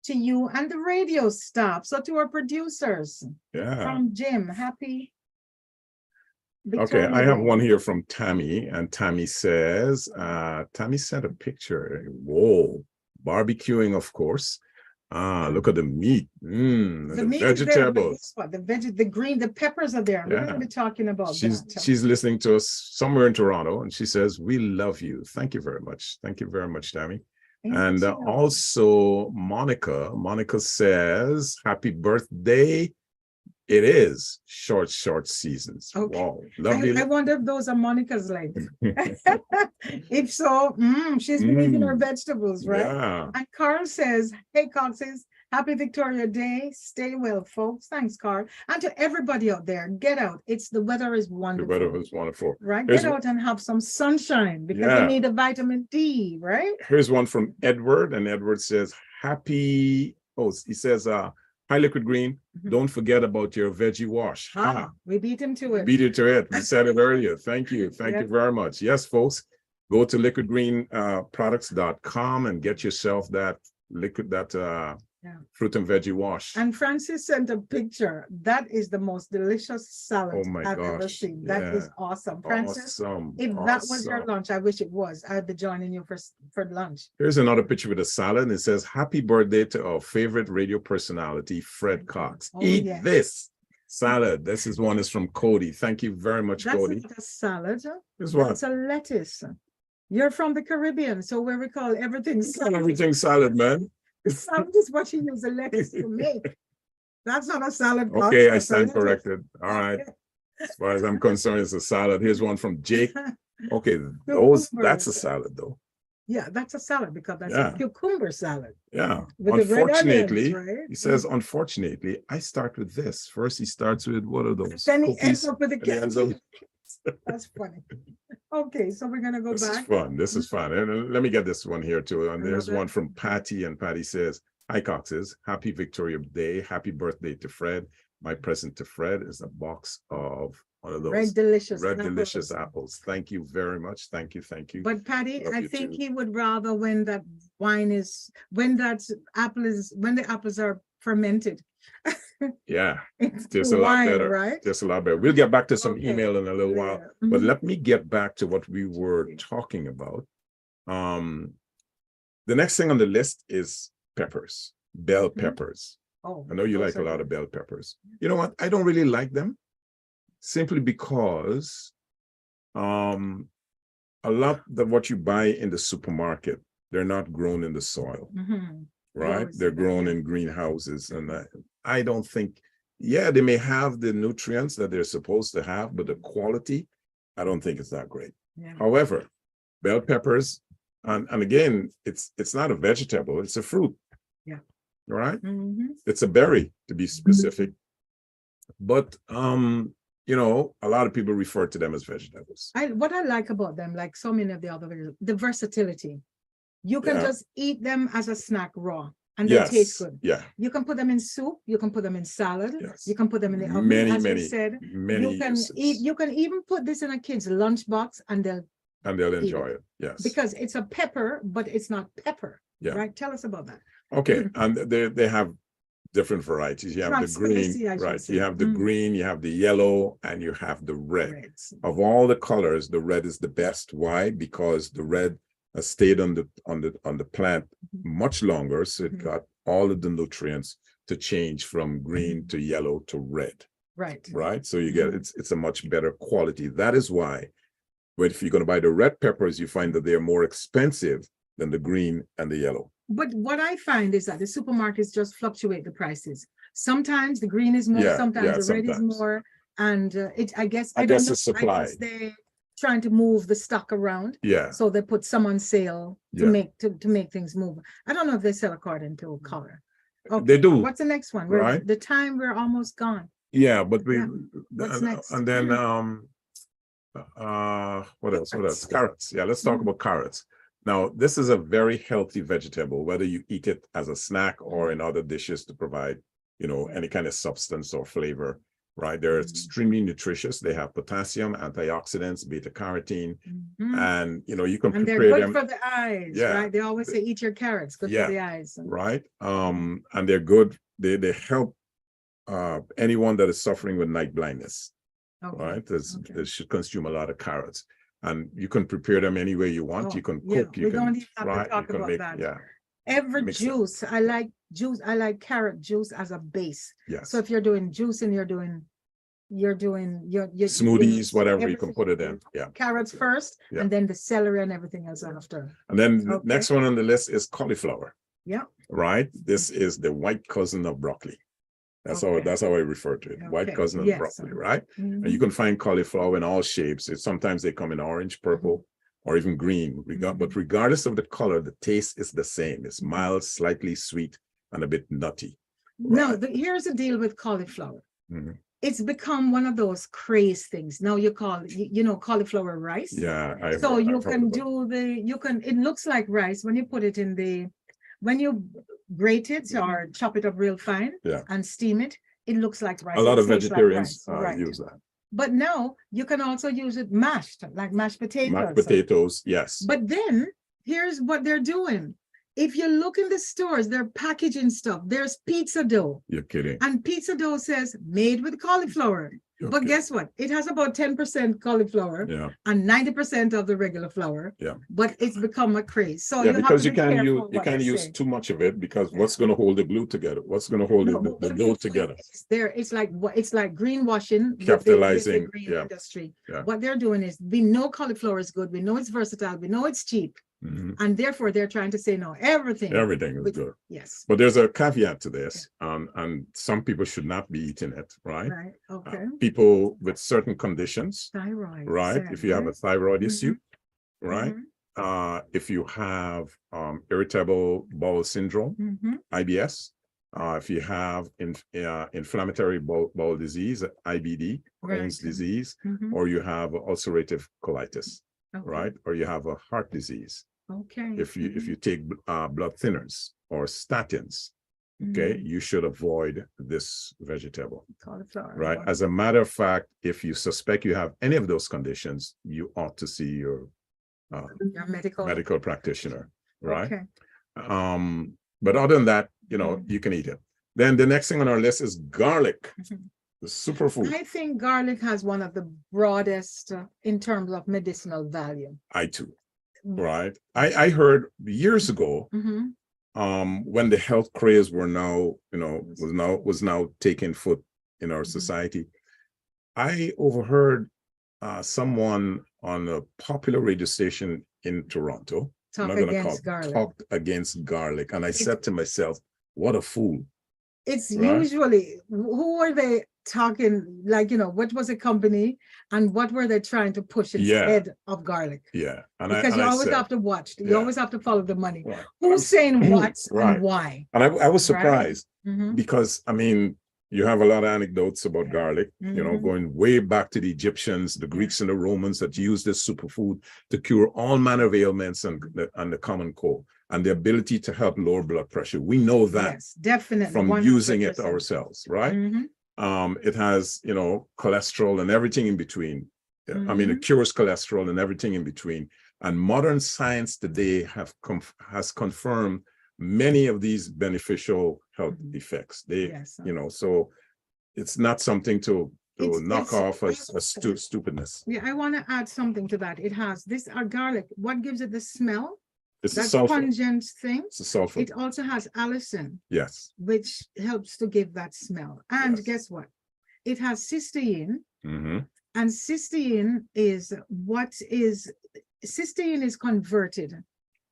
to you and the radio staff. So to our producers, from Jim, happy Victoria Okay, I have Day. one here from Tammy, and Tammy says, Tammy sent a picture. Whoa, barbecuing, of course. Look at the meat. The meat vegetables. The green, the peppers are there. We're going to be talking about that. She's listening to us somewhere in Toronto, and she says, we love you. Thank you very much. Thank you very much, Tammy. And also Monica says, happy birthday. It is short seasons. Okay. Wow, lovely. I wonder if those are Monica's like. If so, she's been eating her vegetables, right? Yeah. And Carl says, hey, Coxes, happy Victoria Day. Stay well, folks. Thanks, Carl. And to everybody out there, get out. The weather is wonderful. The weather is wonderful. Right? Get out and have some sunshine, because you need a vitamin D, right? Here's one from Edward, and Edward says, he says, hi, Liquid Green. Don't forget about your veggie wash. We beat him to it. Beat it to it. We said it earlier. Thank you. Thank you very much. Yes, folks, go to liquidgreenproducts.com and get yourself that fruit and veggie wash. And Francis sent a picture. That is the most delicious salad I've ever seen. That is awesome. Francis, if that was your lunch, I wish it was. I'd be joining you for lunch. Here's another picture with a salad. And it says, happy birthday to our favorite radio personality, Fred Cox. Eat this salad. This is one is from Cody. Thank you very much, Cody. That's not a salad. It's what? It's a lettuce. You're from the Caribbean, so where we call everything salad. Everything salad, man. Salad is what you use the lettuce to make. That's not a salad. Okay, I stand corrected. All right. As far as I'm concerned, it's a salad. Here's one from Jake. Okay, that's a salad though. Yeah, that's a salad because that's a cucumber salad. Yeah. With unfortunately, onions, right? He says, unfortunately, I start with this. First, he starts with what are those? Then he ends up with the cookies. That's funny. Okay, so we're gonna go back. This is fun. This is fun. And let me get this one here too. And there's one from Patty, and Patty says, hi Coxes, happy Victoria Day, happy birthday to Fred. My present to Fred is a box of one of those red delicious apples. Thank you very much. Thank you. But Patty, I think he would rather when the apples are fermented. Yeah, just a lot better, right? Just a lot better. We'll get back to some email in a little while, but let me get back to what we were talking about. The next thing on the list is peppers, bell peppers. Oh, I know you like a lot of bell peppers. You know what? I don't really like them simply because a lot of what you buy in the supermarket, they're not grown in the soil. Right? They're grown in greenhouses. And I don't think, they may have the nutrients that they're supposed to have, but the quality, I don't think it's that great. However, bell peppers, and again, it's not a vegetable, it's a fruit. Right? It's a berry, to be specific. But a lot of people refer to them as vegetables. What I like about them, like so many of the other, the versatility. You can just eat them as a snack raw, and they taste good. Yeah. You can put them in soup. You can put them in salad. Yes. You can put them in the oven. Many. You can eat. You can even put this in a kid's lunchbox, and they'll enjoy it. Yes. Because it's a pepper, but it's not pepper. Yeah. Right. Tell us about that. Okay, and they have different varieties. You have the green, right? You have the green, you have the yellow, and you have the red. Of all the colors, the red is the best. Why? Because the red has stayed on the plant much longer, so it got all of the nutrients to change from green to yellow to red. Right. So you get it's a much better quality. That is why, if you're going to buy the red peppers, you find that they are more expensive than the green and the yellow. But what I find is that the supermarkets just fluctuate the prices. Sometimes the green is more, sometimes the red is more, and I guess it's supply. I guess they're trying to move the stock around. So they put some on sale to make things move. I don't know if they sell according to color. Okay. They do. What's the next one? Right. The time we're almost gone. Yeah, but What's next? And then what else? Carrots. Yeah, let's talk about carrots. Now, this is a very healthy vegetable, whether you eat it as a snack or in other dishes to provide, any kind of substance or flavor, right? They're extremely nutritious. They have potassium, antioxidants, beta carotene, and, you can prepare them. And they're good for the eyes, right? They always say, eat your carrots, good for the eyes. Right. And they're good. They help anyone that is suffering with night blindness, right? They should consume a lot of carrots. And you can prepare them any way you want. You can cook. We don't even have to talk about that. Every juice, I like juice. I like carrot juice as a base. So if you're doing juice and you're doing your smoothies, whatever, you can put it in. Carrots first, and then the celery and everything else after. And then the next one on the list is cauliflower. Right. This is the white cousin of broccoli. That's how I refer to it. White cousin of broccoli, right? And you can find cauliflower in all shapes. Sometimes they come in orange, purple, or even green. But regardless of the color, the taste is the same. It's mild, slightly sweet, and a bit nutty. Right? No, here's the deal with cauliflower. It's become one of those craze things. Now you call cauliflower rice. Yeah. So you can do it looks like rice when you put it when you grate it or chop it up real fine and steam it, It looks like rice. A lot It of tastes like vegetarians rice, right. use that. But now you can also use it mashed, like mashed potatoes. Mashed potatoes, yes. But then here's what they're doing. If you look in the stores, they're packaging stuff. There's pizza dough. You're kidding. And pizza dough says made with cauliflower. But guess what? It has about 10% cauliflower and 90% of the regular flour. Yeah. But it's become a craze. So because you can't use too much of it, because what's going to hold the glue together? What's going to hold the dough together? It's like greenwashing, capitalizing with the green industry. What they're doing is, we know cauliflower is good, we know it's versatile, we know it's cheap. And therefore they're trying to say no, everything is good. Yes. But there's a caveat to this, and some people should not be eating it, right? Right. Okay. People with certain conditions, Thyroid. right? If you have a thyroid issue, right? If you have irritable bowel syndrome, IBS, if you have inflammatory bowel disease, IBD, Crohn's disease, or you have ulcerative colitis, right? Or you have a heart disease. Okay. If you take blood thinners or statins, okay, you should avoid this vegetable. Cauliflower. Right. As a matter of fact, if you suspect you have any of those conditions, you ought to see your medical practitioner. Right. Okay. But other than that, you can eat it. Then the next thing on our list is garlic. The superfood. I think garlic has one of the broadest in terms of medicinal value. I too. Right. I heard years ago, when the health craze was now taking foot in our society, I overheard someone on a popular radio station in Toronto talked against garlic, and I said to myself, "What a fool!" It's usually, who are they talking, like, what was a company and what were they trying to push instead of garlic? Yeah. Because you always have to watch, you always have to follow the money. Right. Who's saying what and why? And I was surprised because, you have a lot of anecdotes about garlic, going way back to the Egyptians, the Greeks and the Romans that used this superfood to cure all manner of ailments and the common cold, and the ability to help lower blood pressure. We know that definitely from 100%. Using it ourselves, right? It has, cholesterol and everything in between. It cures cholesterol and everything in between. And modern science today has confirmed many of these beneficial health effects. So it's not something to knock off as stupidness. Yeah, I want to add something to that. It has this garlic. What gives it the smell? It's that sulfur. Pungent thing. It's a sulfur. It also has allicin. Yes. Which helps to give that smell. And guess what? It has cysteine. And cysteine is converted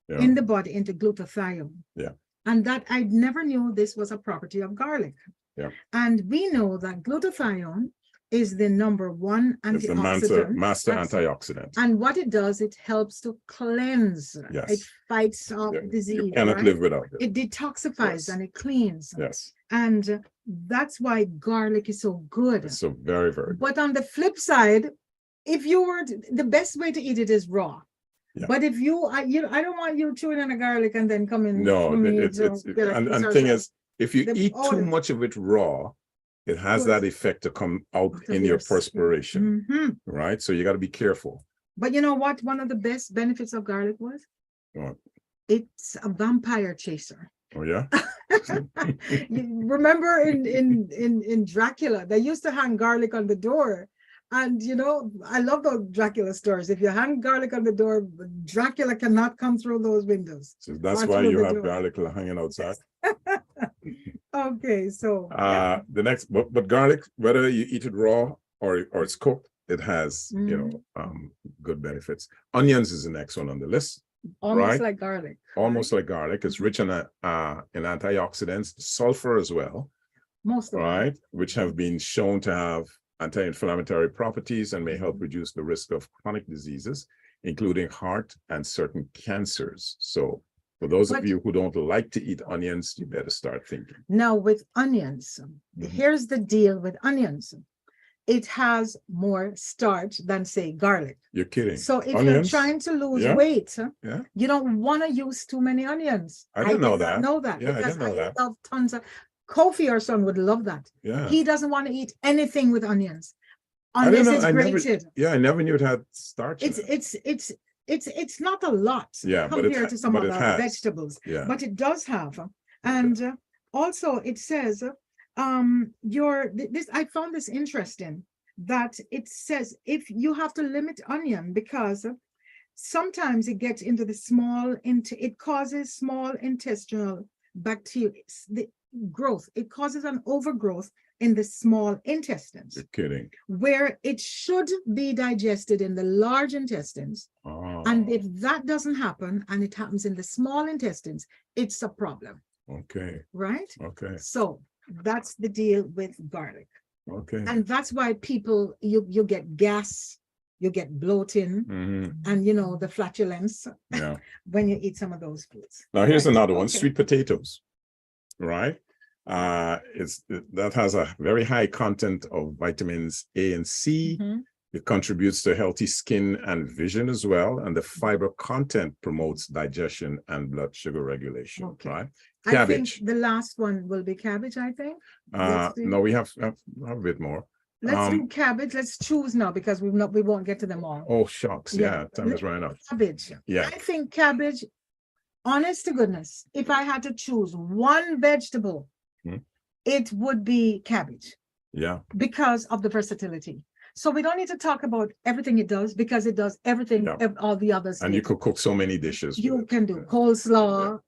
in the body into glutathione. Yeah. And that I never knew this was a property of garlic. Yeah. And we know that glutathione is the #1 antioxidant. It's the master antioxidant. And what it does, it helps to cleanse. Yes. It fights off disease. You cannot live without it. It detoxifies and it cleans. Yes. And that's why garlic is so good. It's so very, very good. But on the flip side, if you were the best way to eat it is raw. Yeah. But if I don't want you chewing on a garlic and then coming. No, and the thing is, if you eat too much of it raw, it has that effect to come out in your perspiration, right? So you got to be careful. But you know what? One of the best benefits of garlic was? What? It's a vampire chaser. Oh yeah. Remember in Dracula, they used to hang garlic on the door. And I love those Dracula stories. If you hang garlic on the door, Dracula cannot come through those windows. So that's why you have garlic hanging outside. Okay, so the next, but garlic, whether you eat it raw or it's cooked, it has good benefits. Onions is the next one on the list. Almost like garlic. Almost like garlic. It's rich in antioxidants, sulfur as well. Most of right, which have been shown to have anti-inflammatory properties and may help reduce the risk of chronic diseases, including heart and certain cancers. So for those of you who don't like to eat onions, you better start thinking. Now with onions, here's the deal with onions. It has more starch than, say, garlic. You're kidding. So if you're trying to lose weight, you don't want to use too many onions. I didn't know that. Yeah, I didn't know that. I love tons of Kofi, our son, would love that. Yeah. He doesn't want to eat anything with onions I didn't unless know- it's I never- grated. Yeah, I never knew it had starch. in it. It's not a lot Yeah, but it compared to some but other it has. vegetables, Yeah. but it does have. And also it says, I found this interesting, that it says if you have to limit onion because sometimes it gets into it causes small intestinal bacteria, the growth. It causes an overgrowth in the small intestines, You're kidding. where it should be digested in the large intestines. Oh, And if that doesn't happen and it happens in the small intestines, it's a problem, okay. right? Okay. So that's the deal with garlic. Okay. And that's why people, you get gas, you get bloating, Mhm. and the flatulence Yeah. when you eat some of those foods. Now here's Right. another one: Okay. sweet potatoes. Right. That has a very high content of vitamins A and C. Mhm. It contributes to healthy skin and vision as well. And the fiber content promotes digestion and blood sugar regulation. Okay. Right. I Cabbage. think the last one will be cabbage, I think. Let's do- No, we have a bit more. Let's do Um, cabbage. Let's choose now because we won't get to them all. Oh, shucks. Yeah. Time is running out. Cabbage. Yeah. I think cabbage, honest to goodness, if I had to choose one vegetable, Hmm. it would be cabbage Yeah. because of the versatility. So we don't need to talk about everything it does because it does everything Yeah. all the others. And you did. could cook so many dishes. with You it. can do coleslaw,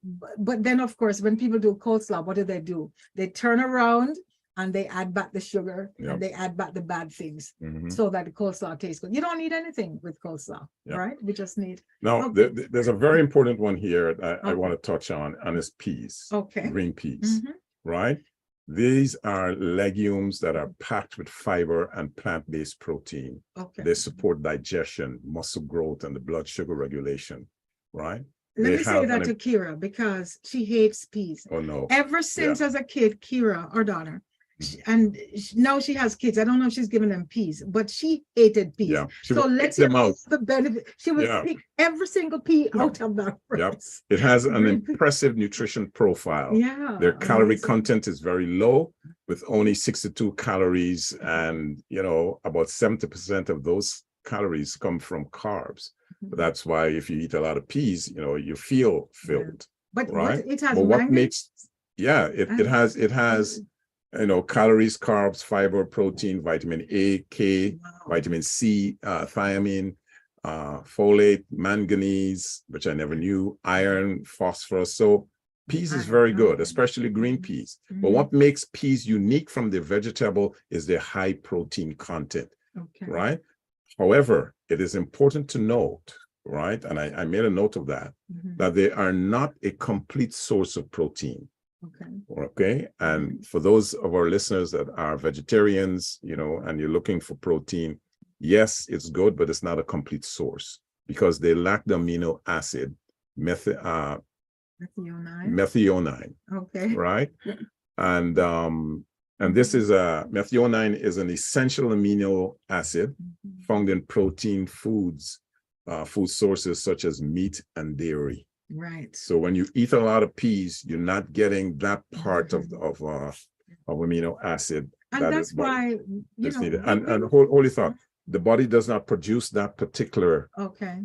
but then of course, when people do coleslaw, what do? They turn around and they add back the sugar Yep. and they add back the bad things Mhm. so that the coleslaw tastes good. You don't need anything with coleslaw, Yep. right? We just need, Now, Okay. there's a very important one here that I Okay. want to touch on, and it's peas, okay. green peas, Mhm. right? These are legumes that are packed with fiber and plant-based protein. Okay. They support digestion, muscle growth, and the blood sugar regulation, right? Let they me say have that an- to Kira because she hates peas. Oh, no. Ever since as a kid, Kira, our daughter, now she has kids. I don't know if she's giving them peas, but she hated peas. Yeah. She So would let's pick hear them out. the benefit. She would Yeah. pick every single pea Yeah. out of that. Yep. rice. It has an Green pea. impressive nutrition profile. Yeah. Their calorie amazing. content is very low, with only 62 calories, and about 70% of those calories come from carbs. Mhm. That's why if you eat a lot of peas, you feel filled. But right? it has But what manganese. makes it has calories, carbs, fiber, protein, vitamin A, K, Wow. vitamin C, thiamine, folate, manganese, which I never knew, iron, phosphorus. So peas is Iron, very good, okay. especially green peas. But Mhm. what makes peas unique from the vegetable is their high protein content, Okay. right? However, it is important to note, right? And I made a note of that, Mhm. that they are not a complete source of protein. Okay. Okay. And for those of our listeners that are vegetarians, and you're looking for protein, yes, it's good, but it's not a complete source because they lack the amino acid methionine, Okay. right? And this is methionine is an essential amino acid Mhm. found in protein food sources such as meat and dairy. Right. So when you eat a lot of peas, you're not getting that part of amino acid. And that that's is what why, is needed. And holy thought, the body does not produce that particular okay.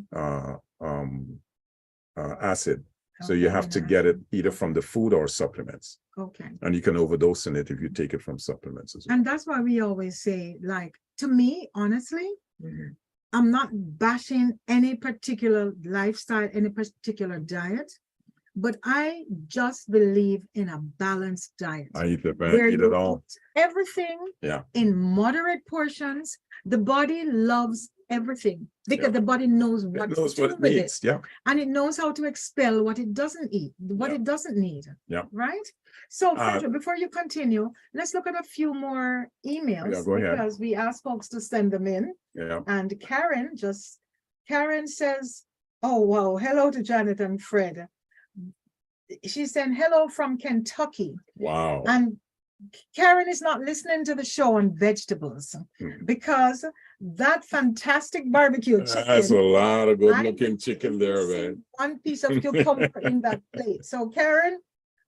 acid. So you Okay, have to amino get it acid. either from the food or supplements. Okay. And you can overdose in it if you take it from supplements as well. And that's why we always say, like, to me, honestly, Mhm. I'm not bashing any particular lifestyle, any particular diet, but I just believe in a balanced diet. I eat it, where eat you it all. eat everything Yeah. in moderate portions. The body loves everything because Yeah. the body knows It what knows to what do it with needs. it. Yeah. And it knows how to expel what it doesn't eat, what Yeah. it doesn't need. Yeah. Right? So, Uh, Frederick, before you continue, let's look at a few more emails Yeah, go ahead. because we asked folks to send them in. Yeah. And Karen says, oh, wow, hello to Janet and Fred. She said, hello from Kentucky. Wow. And Karen is not listening to the show on vegetables Mhm. because that fantastic barbecue chicken. That's a lot of good I looking chicken there, didn't see man. one piece of cucumber in that plate. So Karen,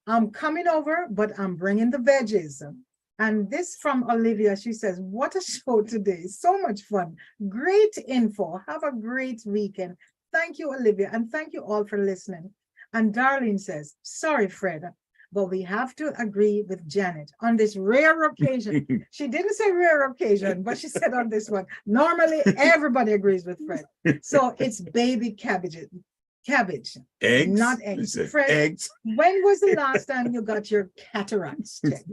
I'm coming over, but I'm bringing the veggies. And this from Olivia, she says, what a show today. So much fun. Great info. Have a great weekend. Thank you, Olivia. And thank you all for listening. And Darlene says, sorry, Fred, but we have to agree with Janet on this rare occasion. She didn't say rare occasion, but she said on this one. Normally, everybody agrees with Fred. So it's baby cabbage. Eggs? Not eggs. Fred, Eggs. when was the last time you got your cataracts checked?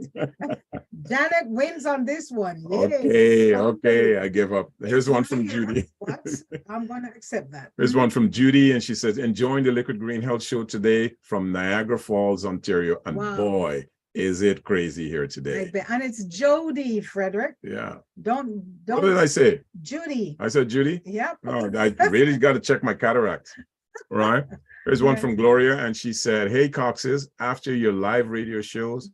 Janet wins on this one. Yay. Okay, I give up. Here's one from Judy. What? I'm going to accept that. Here's one from Judy, and she says, enjoying the Liquid Green Health Show today from Niagara Falls, Ontario. And boy, is it crazy here today. And it's Jody, Frederick. Yeah. Don't. What did I say? Judy. I said Judy? Yep. Oh, I really got to check my cataracts. Right. There's one from Gloria, and she said, hey, Coxes, after your live radio shows,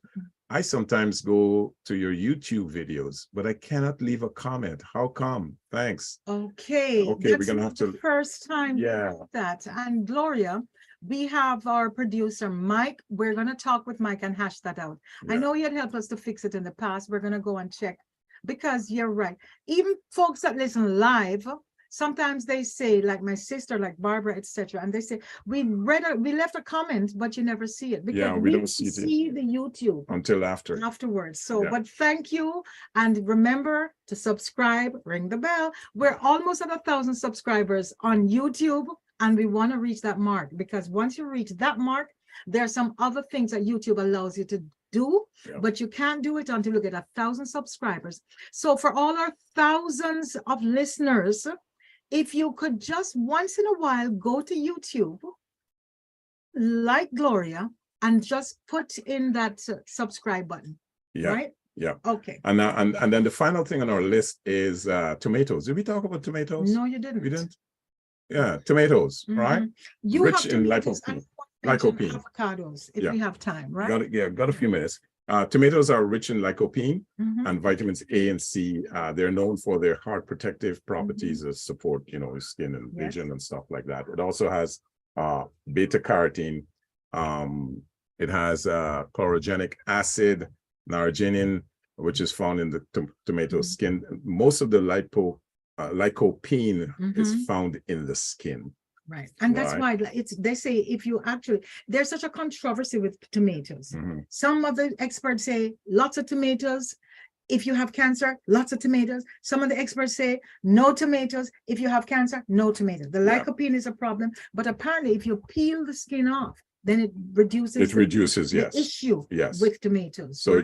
I sometimes go to your YouTube videos, but I cannot leave a comment. How come? Thanks. Okay. We're gonna have to. First time. That. And Gloria, we have our producer Mike. We're gonna talk with Mike and hash that out. I know he had helped us to fix it in the past. We're gonna go and check, because you're right. Even folks that listen live, sometimes they say, like my sister, like Barbara, etc., and they say, we left a comment, but you never see it, because we don't see the YouTube until afterwards. So, but thank you. And remember to subscribe, ring the bell. We're almost at 1,000 subscribers on YouTube, and we want to reach that mark, because once you reach that mark, there are some other things that YouTube allows you to do, but you can't do it until you get 1,000 subscribers. So for all our thousands of listeners, if you could just once in a while go to YouTube, like Gloria, and just put in that subscribe button. Right? Yeah. Okay. And then the final thing on our list is tomatoes. Did we talk about tomatoes? No, you didn't. We didn't. Yeah, tomatoes, right? Rich in lycopene. Avocados, if we have time, right? Got a few minutes. Tomatoes are rich in lycopene and vitamins A and C. They're known for their heart protective properties that support, skin and vision and stuff like that. It also has beta carotene. It has chlorogenic acid, naringenin, which is found in the tomato skin. Most of the lycopene is found in the skin. Right. And that's why they say, if you actually, there's such a controversy with tomatoes. Some of the experts say lots of tomatoes. If you have cancer, lots of tomatoes. Some of the experts say no tomatoes. If you have cancer, no tomatoes. The lycopene is a problem, but apparently if you peel the skin off, then it reduces the issue with tomatoes. So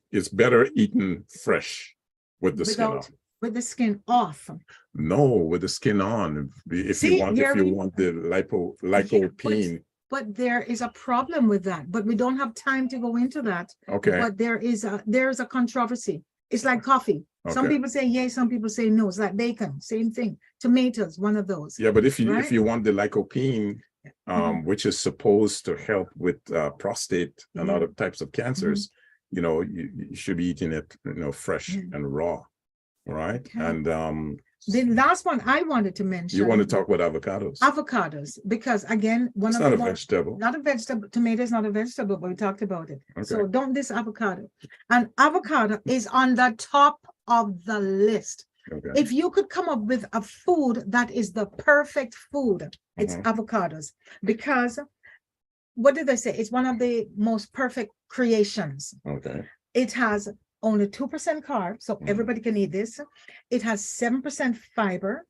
it's better eaten fresh with the skin off. With the skin off. No, with the skin on. If you want the lycopene. But there is a problem with that. But we don't have time to go into that. Okay. But there is a controversy. It's like coffee. Okay. Some people say yay, some people say no. It's like bacon, same thing. Tomatoes, one of those. Yeah, but if you want the lycopene, which is supposed to help with prostate and other types of cancers, you should be eating it, fresh and raw. Right. Okay. And the last one I wanted to mention. You want to talk about avocados? It's because again, it's not a vegetable. Not a vegetable. Tomato is not a vegetable, but we talked about it. Okay. So don't diss avocado. And avocado is on the top of the list. Okay. If you could come up with a food that is the perfect food, it's avocados. Because what did they say? It's one of the most perfect creations. Okay. It has only 2% carb, so everybody can eat this. It has 7% fiber,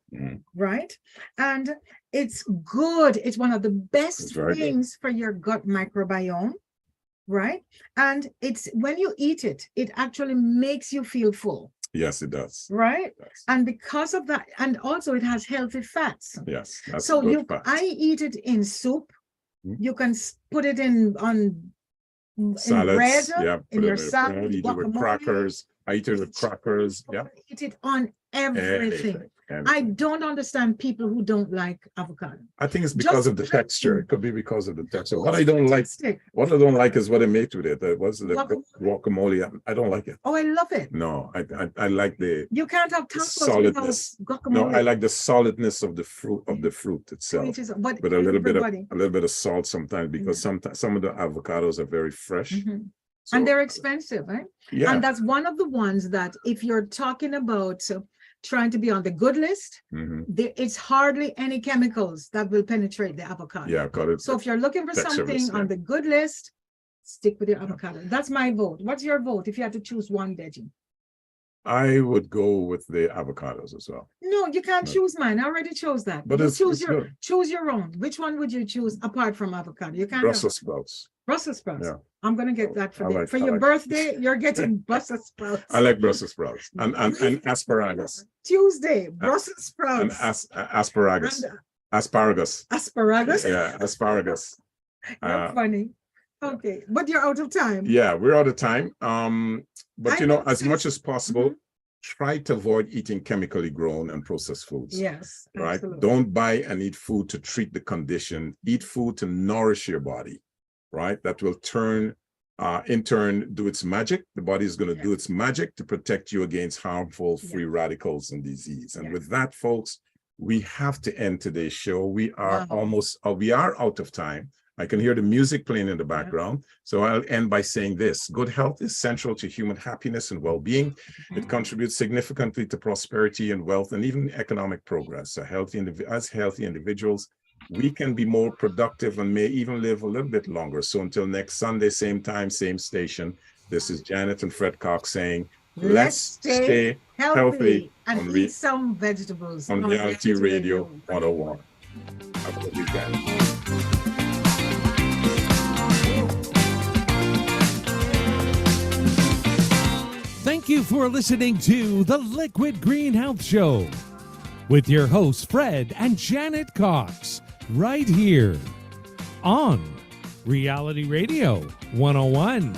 right? And it's good. It's one of the best things for your gut microbiome, right? And it's when you eat it, it actually makes you feel full. Yes, it does. Right? It does. And because of that, and also it has healthy fats. Yes. So I eat it in soup. You can put it on salads, in your salad, eat it with crackers. I eat it with crackers. Yeah. Eat it on everything. And I don't understand people who don't like avocado. I think it's because Just of the texture. It could be because of the texture. What I don't like, Stick. what I don't like is what they make with it. What's the Guacamole. guacamole? I don't like it. Oh, I love it. No, I like the You can't have tacos solidness. without No, guacamole. I like the solidness of the fruit itself. Which is, but With a little everybody. bit of salt sometimes, because sometimes some of the avocados are very fresh. Mhm. So, And they're expensive, right? yeah, And that's one of the ones that if you're talking about trying to be on the good list, mhm. it's hardly any chemicals that will penetrate the avocado. Yeah, got it. So if you're looking for Textureless, something yeah. on the good list, stick with your avocado. That's my vote. What's your vote if you had to choose one veggie? I would go with the avocados as well. No, you can't No. choose mine. I already chose that. But You it's choose good. choose your own. Which one would you choose apart from avocado? You can't have Brussels sprouts. Brussels sprouts. Yeah. I'm gonna get that for I like- for I your like- birthday. You're getting Brussels sprouts. I like Brussels sprouts and asparagus Tuesday, Brussels and sprouts. asparagus. And Asparagus. asparagus. Yeah, asparagus. You're funny. Okay, but you're out of time. Yeah, we're out of time. But I as would much as possible, Mhm. try to avoid eating chemically grown and processed foods. Yes, Right? absolutely. Don't buy and eat food to treat the condition. Eat food to nourish your body, right? That will in turn do its magic. The body is going to do its magic to protect you against harmful free radicals and disease. And with that, folks, we have to end today's show. We are we are out of time. I can hear the music playing in the background. So I'll end by saying this: good health is central to human happiness and well-being. It contributes significantly to prosperity and wealth and even economic progress. So as healthy individuals, we can be more productive and may even live a little bit longer. So until next Sunday, same time, same station, this is Janet and Fred Cox saying, let's stay healthy and on eat some vegetables on Reality Radio 101. Have a good weekend. Thank you for listening to the Liquid Green Health Show with your hosts, Fred and Janet Cox, right here on Reality Radio 101.